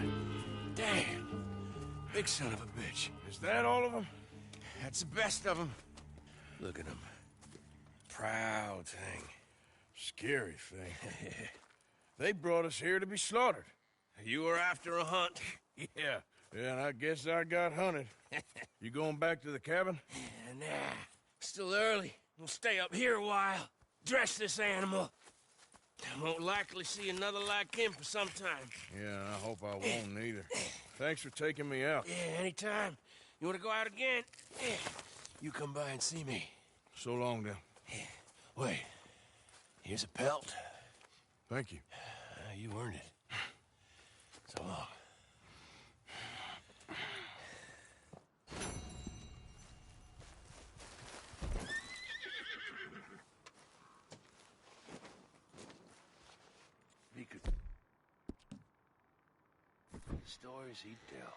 Damn. Big son of a bitch. Is that all of them? That's the best of them. Look at him. Proud thing. Scary thing. They brought us here to be slaughtered. You were after a hunt. Yeah, and I guess I got hunted. You going back to the cabin? Nah, still early. We'll stay up here a while. Dress this animal. I won't likely see another like him for some time. Yeah, I hope I won't neither. Thanks for taking me out. Yeah, anytime. You want to go out again? Yeah. You come by and see me. So long, then. Wait. Here's a pelt. Thank you. You earned it. So long. He could... stories he'd tell.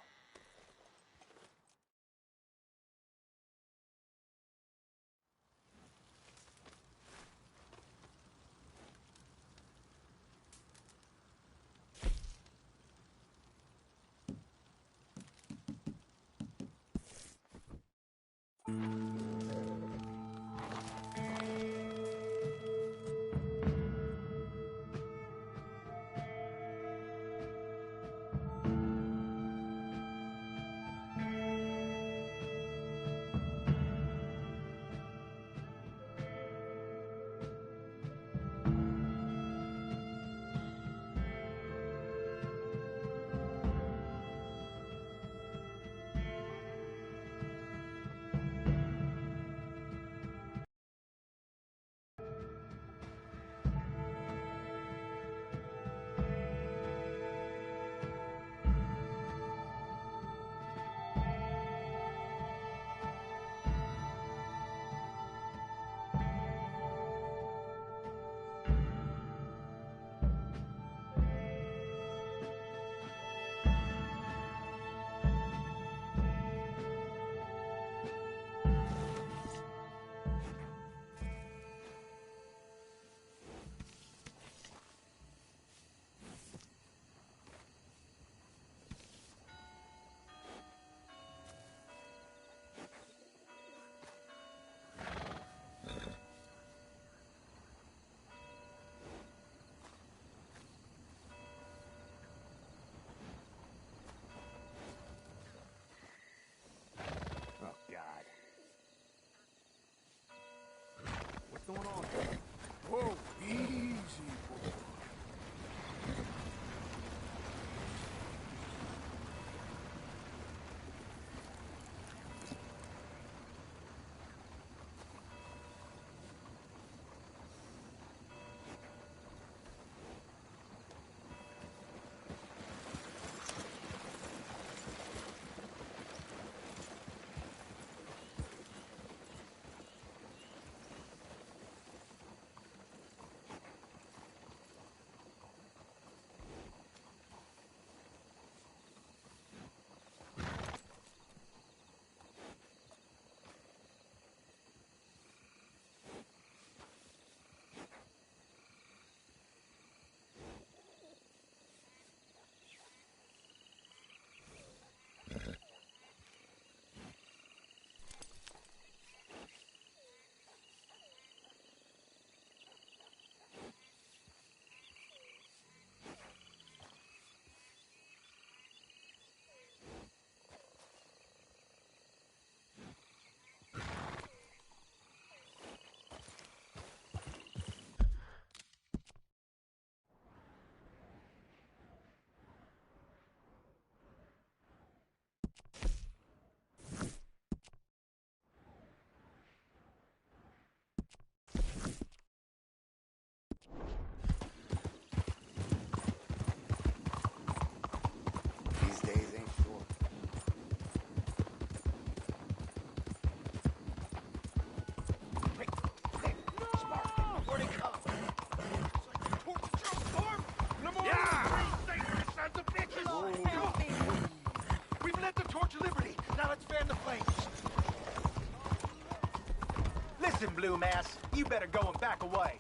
bloom ass. You better go and back away.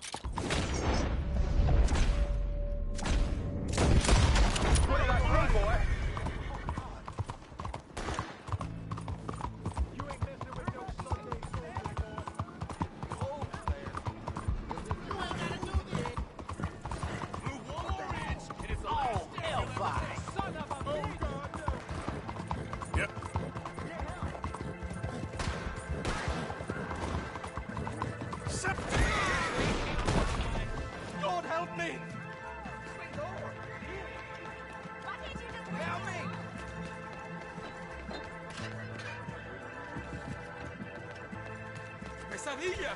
What about me, boy? God help me! Help me! ¡Pesadilla!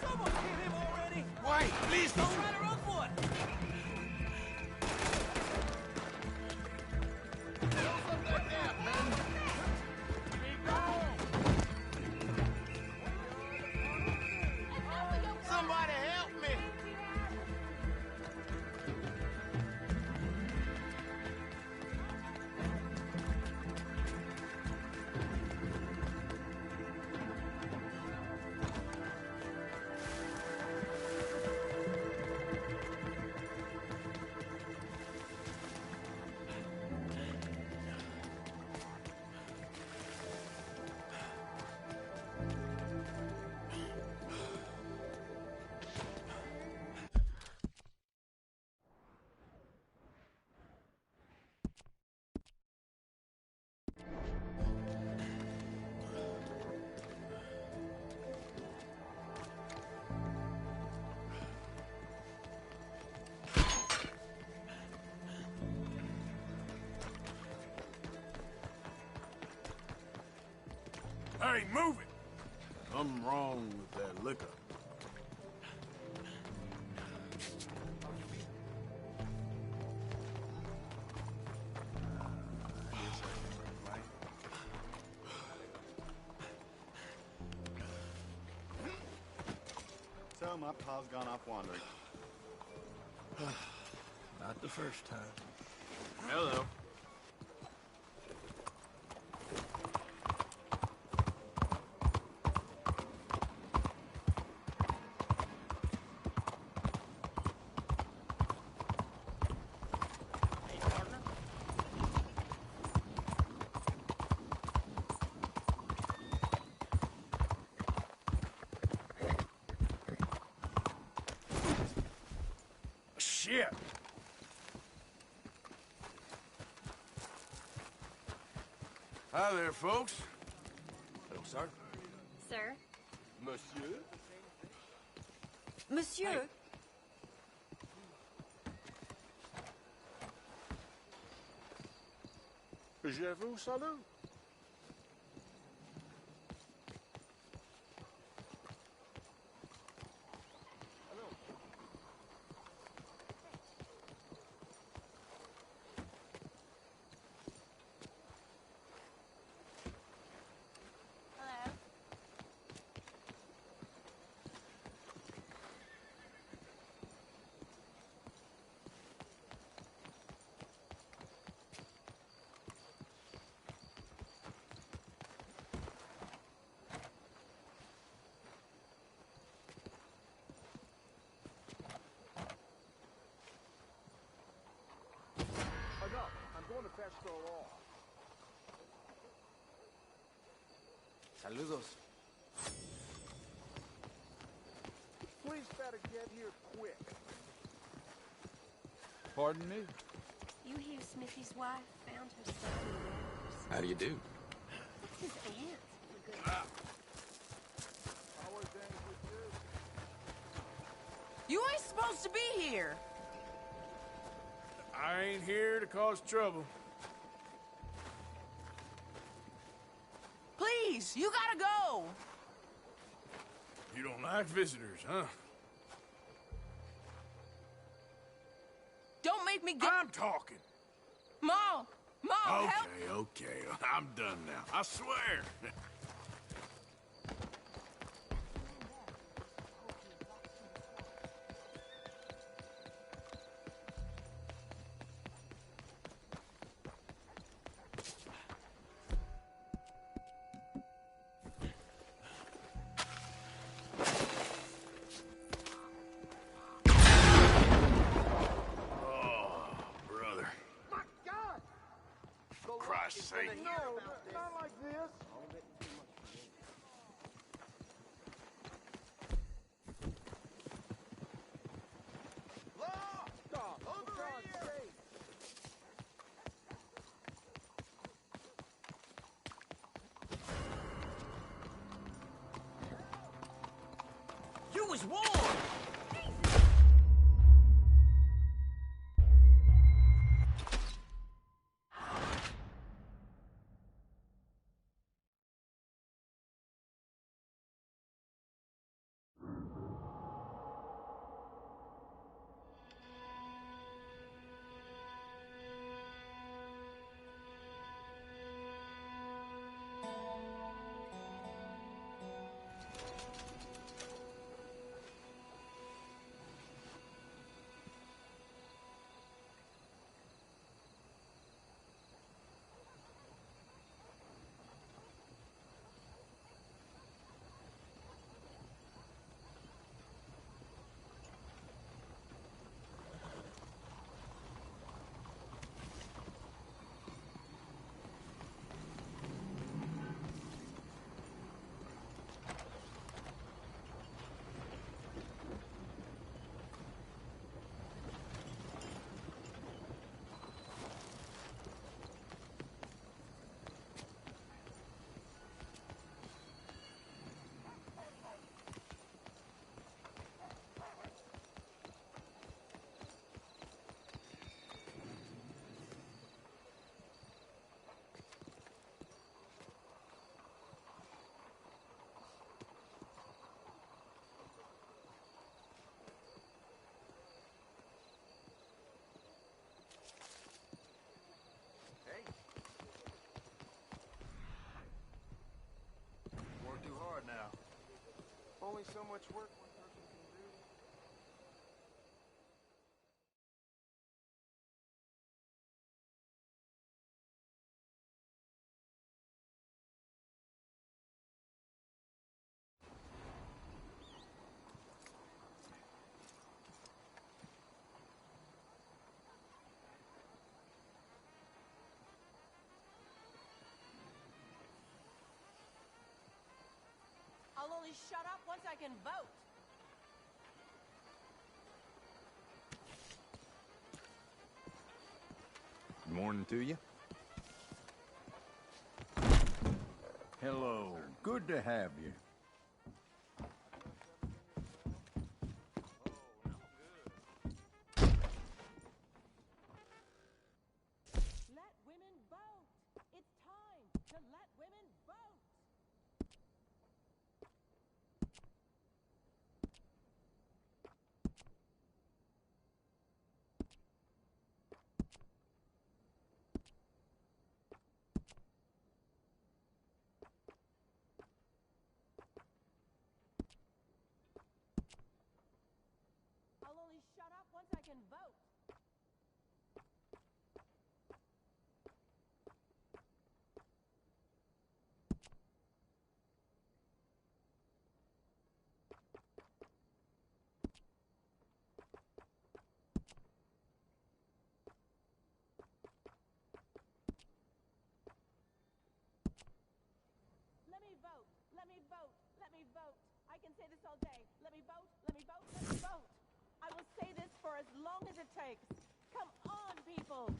Someone hit him already! Wait, please Don't run her up for it! Somebody help me! Hey, move it! Something wrong with that liquor. So my pa's gone off wandering. Not the first time. Hello. Shit! Hi there, folks. Hello, sir. Sir? Monsieur? Monsieur, Je vous salue. Hello? Enough. I'm going to fetch the law. Saludos. Police better get here quick. Pardon me? You hear Smithy's wife found her son in the waters? How do you do? That's his aunt, for goodness. How are things with you? you ain't supposed to be here. I ain't here to cause trouble. Please, you gotta go. You don't like visitors, huh? Don't make me get... I'm talking. Mom! Mom, help! Okay. I'm done now. I swear. Christ's sake. No, not like this. Stop. Over here. You was warned. Work too hard now. Only so much work one person can do. I'll only shut up once I can vote. Good morning to you. Hello. Good to have you. Let women vote. It's time to let women vote. I'll only shut up once I can vote. Let me vote. Let me vote. Let me vote. I can say this all day. Let me vote. Let me vote. Let me vote. I will say this for as long as it takes. Come on, people.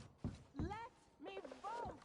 Let me vote.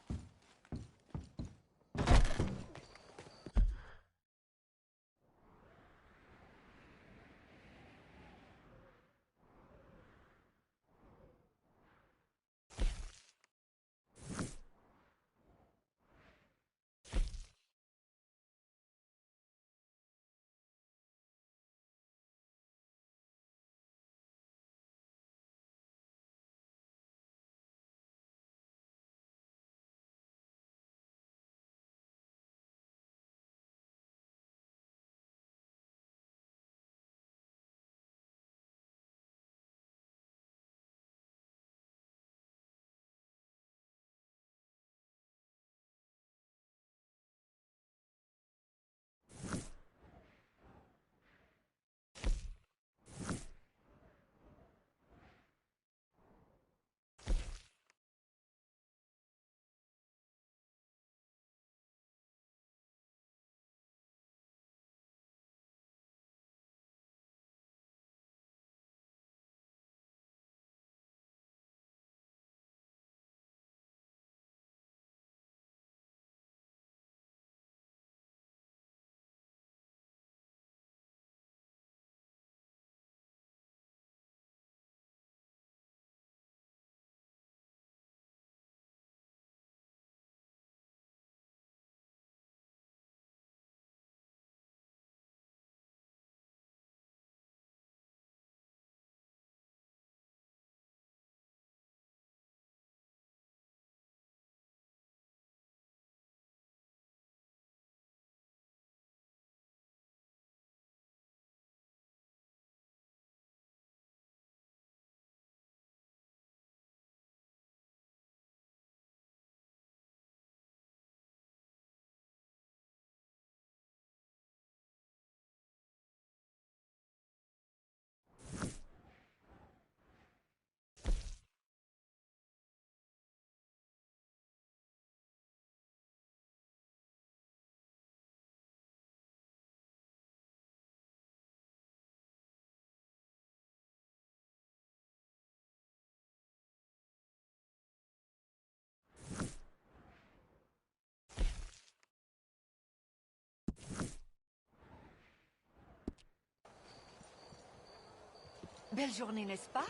Belle journée, n'est-ce pas?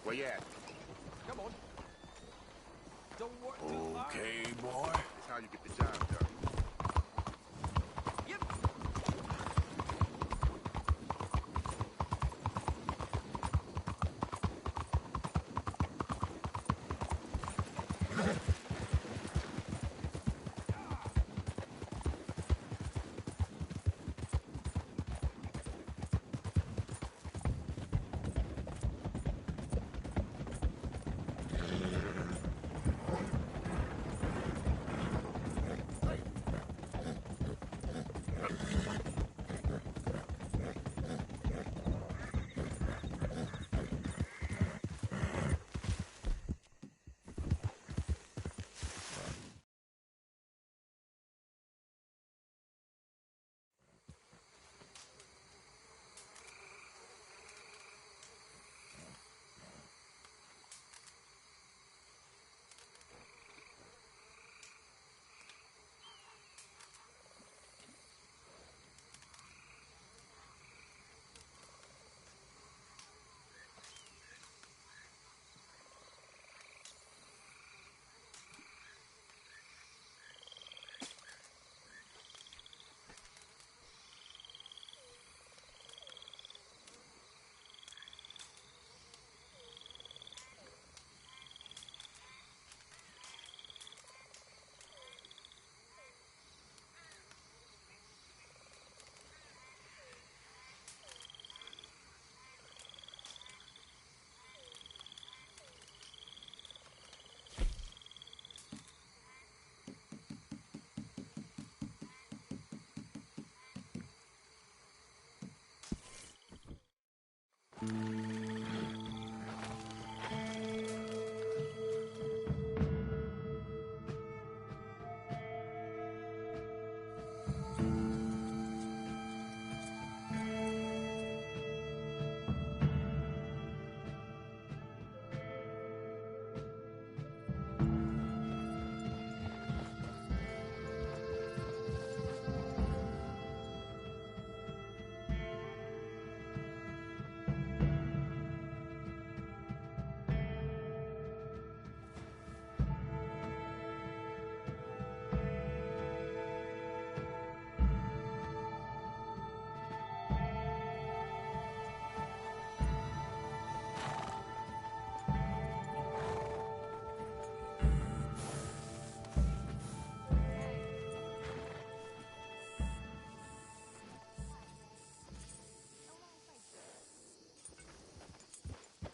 Where you at? Come on. Don't work too hard. Okay, boy. That's how you get the job done.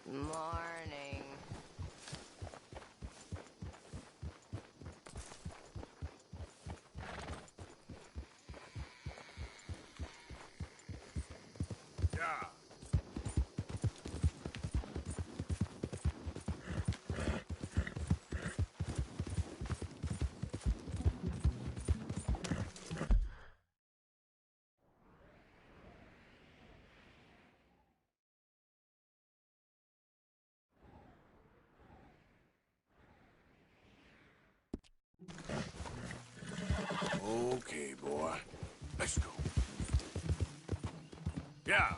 Morning. Yeah. Okay, boy. Let's go. Yeah.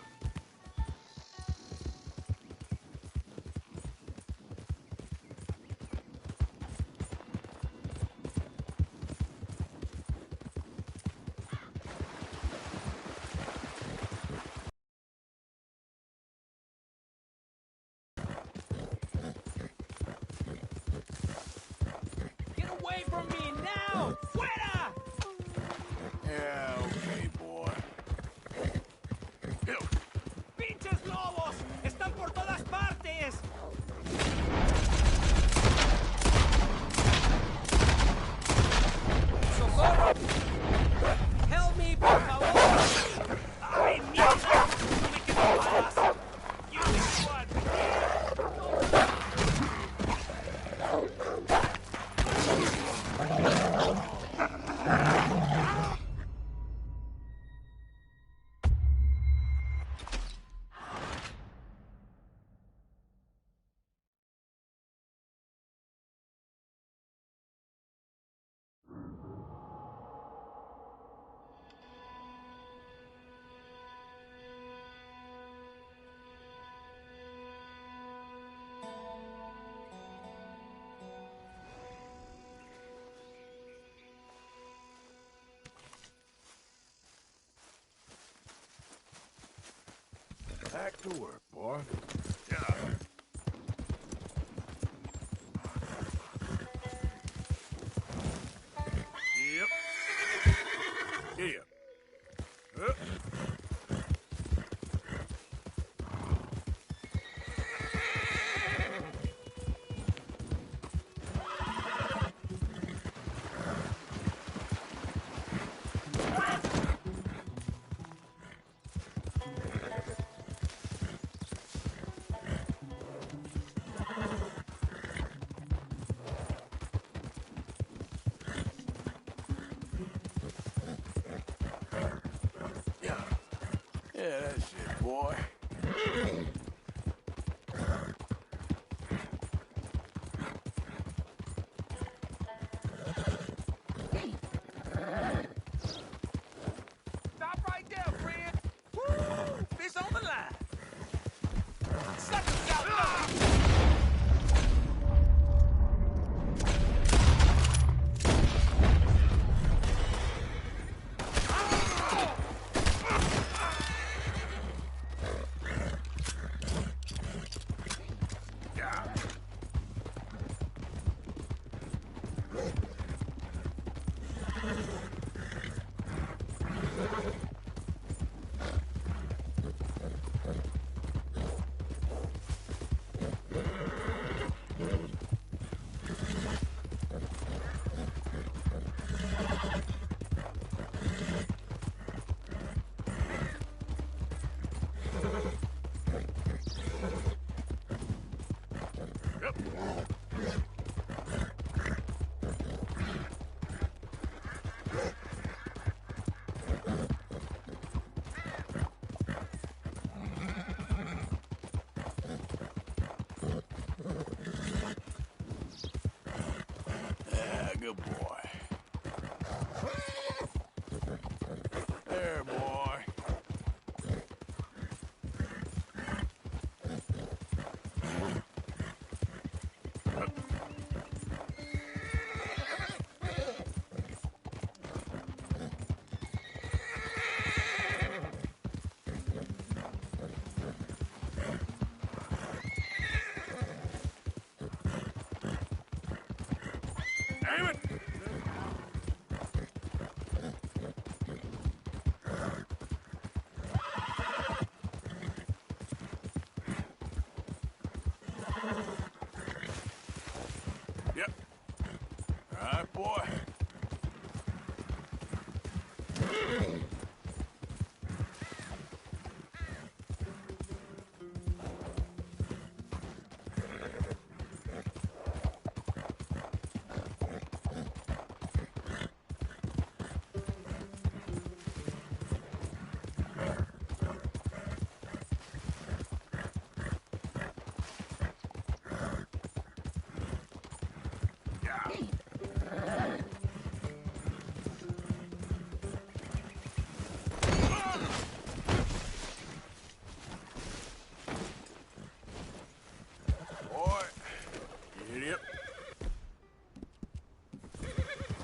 Get away from me now! Fuera! Yeah, okay, boy. ¡Pinches lobos! ¡Están por todas partes! ¡Socorro! ¡Help me, por favor! ¡Ay, mierda! ¡No me quedo balas! ¡You one! back to work, boy. Yeah. Yep. Yeah. Yeah, that's it, boy. Stop right there, friend. Woo! Fish on the line. Suckers out low. Yeah, good boy. There, boy. Damn it! Yep. All right, boy. Boy, get up.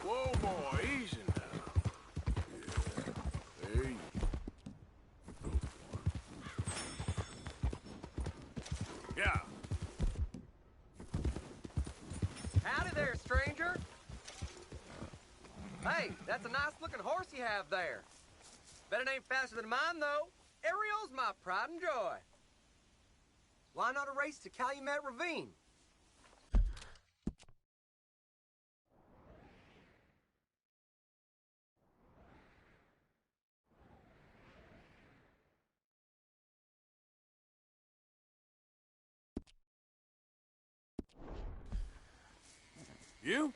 Whoa, boy, easy now. Yeah, there you go. Yeah. Howdy there, stranger. Hey, that's a nice-looking horse you have there. Bet it ain't faster than mine, though. Ariel's my pride and joy. Why not a race to Calumet Ravine? You?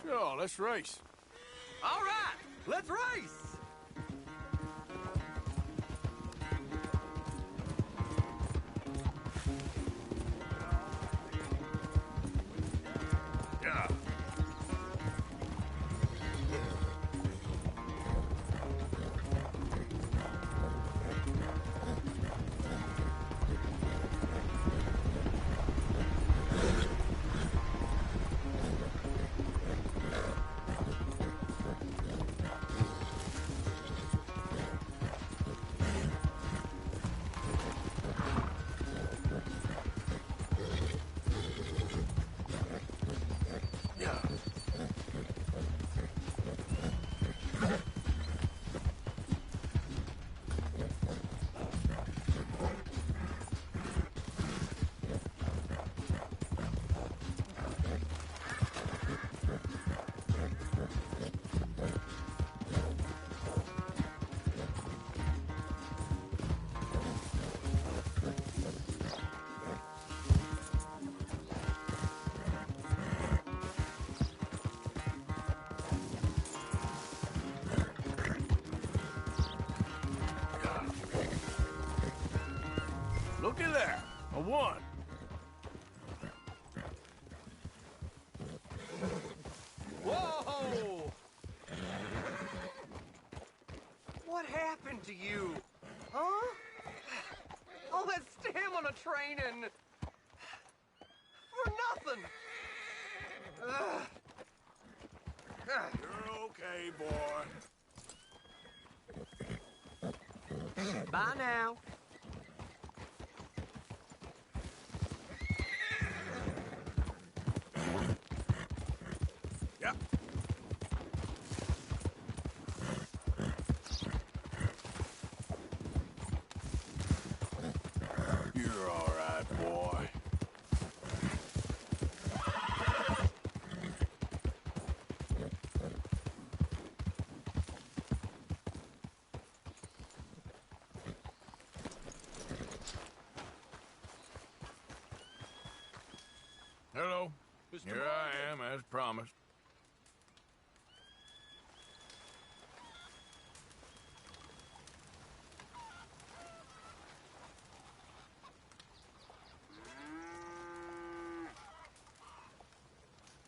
Sure, let's race. All right, let's race! Yeah. one. Whoa! What happened to you? Huh? All that stamina training for nothing. You're okay, boy. Bye now. Yep. You're all right, boy. Hello. Here I am, as promised.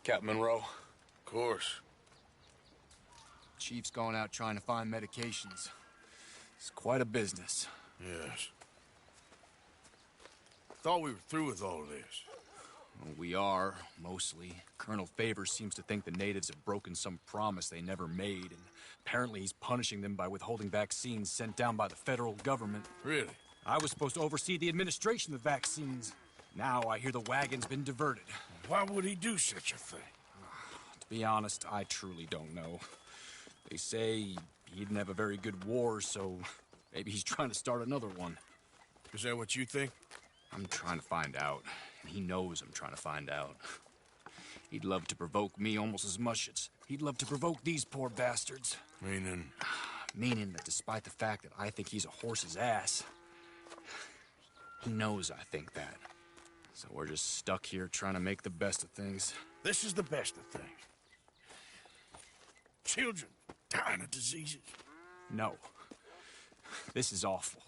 Captain Monroe. Of course. Chief's gone out trying to find medications. It's quite a business. Yes. Thought we were through with all this. Well, we are, mostly. Colonel Favors seems to think the natives have broken some promise they never made, and apparently he's punishing them by withholding vaccines sent down by the federal government. Really? I was supposed to oversee the administration of vaccines. Now I hear the wagon's been diverted. Why would he do such a thing? To be honest, I truly don't know. They say he didn't have a very good war, so maybe he's trying to start another one. Is that what you think? I'm trying to find out, and he knows I'm trying to find out. He'd love to provoke me almost as much as he'd love to provoke these poor bastards. Meaning? Meaning that despite the fact that I think he's a horse's ass, he knows I think that. So we're just stuck here trying to make the best of things. This is the best of things. Children dying of diseases. No. This is awful.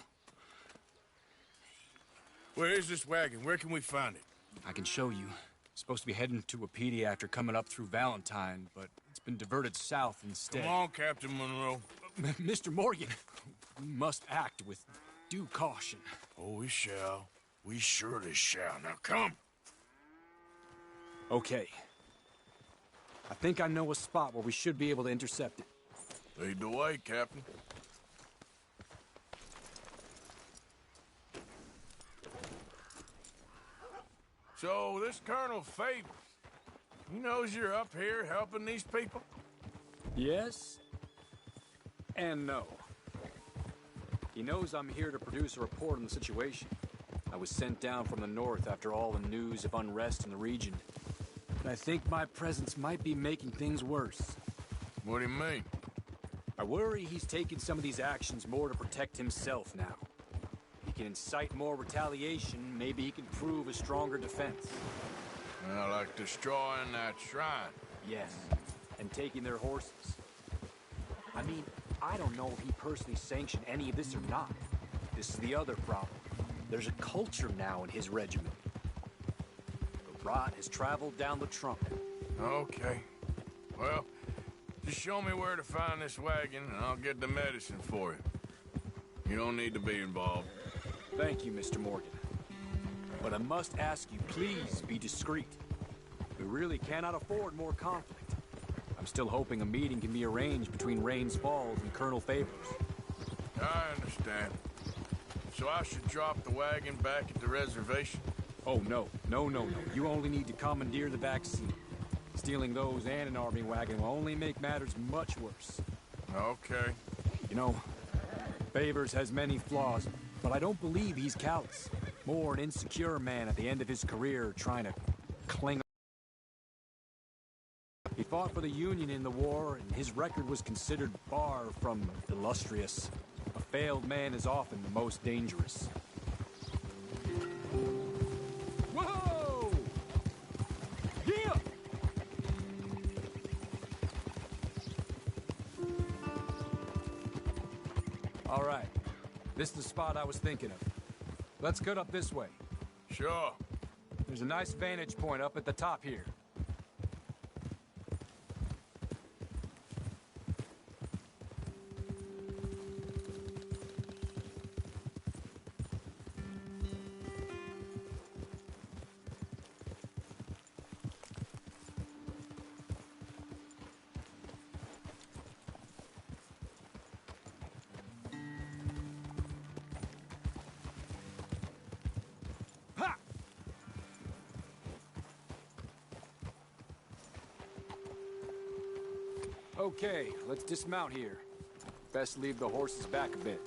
Where is this wagon? Where can we find it? I can show you. It's supposed to be heading to Wapiti after coming up through Valentine, but it's been diverted south instead. Come on, Captain Monroe. Mr. Morgan, we must act with due caution. Oh, we shall. We surely shall. Now come. Okay. I think I know a spot where we should be able to intercept it. Lead the way, Captain. So, this Colonel Favors, he knows you're up here helping these people? Yes. And no. He knows I'm here to produce a report on the situation. I was sent down from the north after all the news of unrest in the region. And I think my presence might be making things worse. What do you mean? I worry he's taking some of these actions more to protect himself now. He can incite more retaliation, maybe he can prove a stronger defense. Well, like destroying that shrine. Yes, and taking their horses. I mean, I don't know if he personally sanctioned any of this or not. This is the other problem. There's a culture now in his regiment. The rot has traveled down the trunk. Okay. Well, just show me where to find this wagon, and I'll get the medicine for you. You don't need to be involved. Thank you, Mr. Morgan. But I must ask you, please be discreet. We really cannot afford more conflict. I'm still hoping a meeting can be arranged between Rains Falls and Colonel Favors. I understand. So I should drop the wagon back at the reservation? Oh, no. No. You only need to commandeer the vaccine. Stealing those and an army wagon will only make matters much worse. Okay. You know, Favors has many flaws, but I don't believe he's callous. More an insecure man at the end of his career trying to cling. He fought for the Union in the war, and his record was considered far from illustrious. A failed man is often the most dangerous. Whoa! Yeah! All right. This is the spot I was thinking of. Let's cut up this way. Sure. There's a nice vantage point up at the top here. Okay, let's dismount here. Best leave the horses back a bit.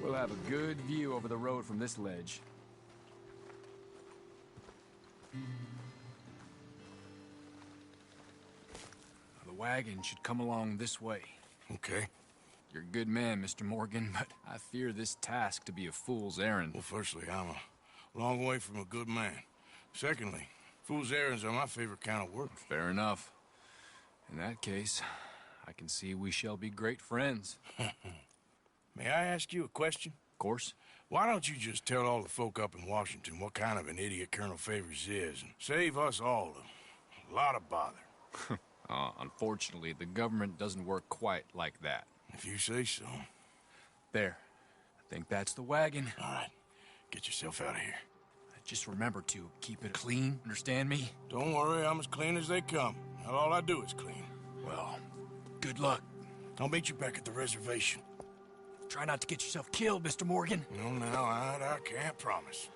We'll have a good view over the road from this ledge. The wagon should come along this way. Okay. You're a good man, Mr. Morgan, but I fear this task to be a fool's errand. Well, firstly, I'm a long way from a good man. Secondly, fool's errands are my favorite kind of work. Fair enough. In that case, I can see we shall be great friends. May I ask you a question? Of course. Why don't you just tell all the folk up in Washington what kind of an idiot Colonel Favors is, and save us all a lot of bother? Unfortunately, the government doesn't work quite like that. If you say so. There. I think that's the wagon. All right. Get yourself out of here. Just remember to keep it clean, understand me? Don't worry, I'm as clean as they come. Not all I do is clean. Well, good luck. I'll meet you back at the reservation. Try not to get yourself killed, Mr. Morgan. No, now, I can't promise.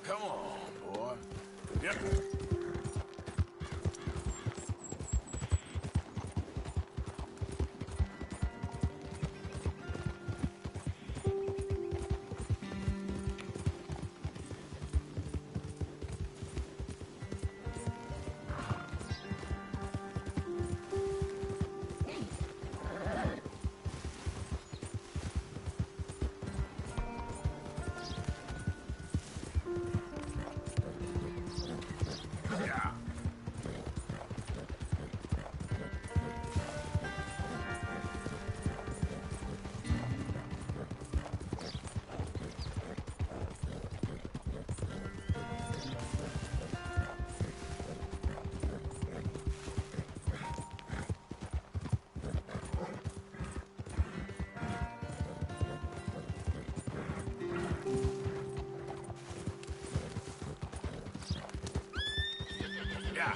Come on, boy. Yep. Yeah.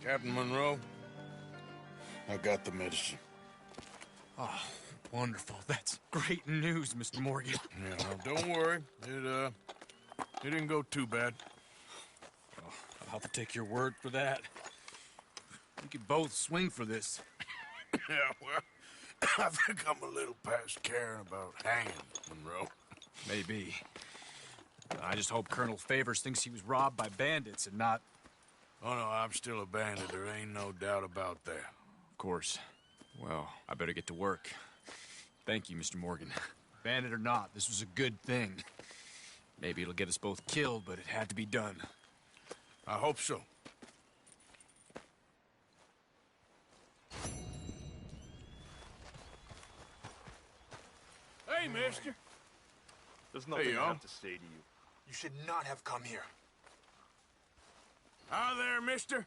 Captain Monroe, I got the medicine. Oh, Wonderful. That's great news, Mr. Morgan. Yeah, well, don't worry. It didn't go too bad. Oh, I'll have to take your word for that. We could both swing for this. Yeah, well, I think I'm a little past caring about hanging, Monroe. Maybe. I just hope Colonel Favors thinks he was robbed by bandits and not... Oh, no, I'm still a bandit. There ain't no doubt about that. Of course. Well, I better get to work. Thank you, Mr. Morgan. Bandit or not, this was a good thing. Maybe it'll get us both killed, but it had to be done. I hope so. Hey, mister. There's nothing Hey, I have to say to you. You should not have come here. Hi there, mister.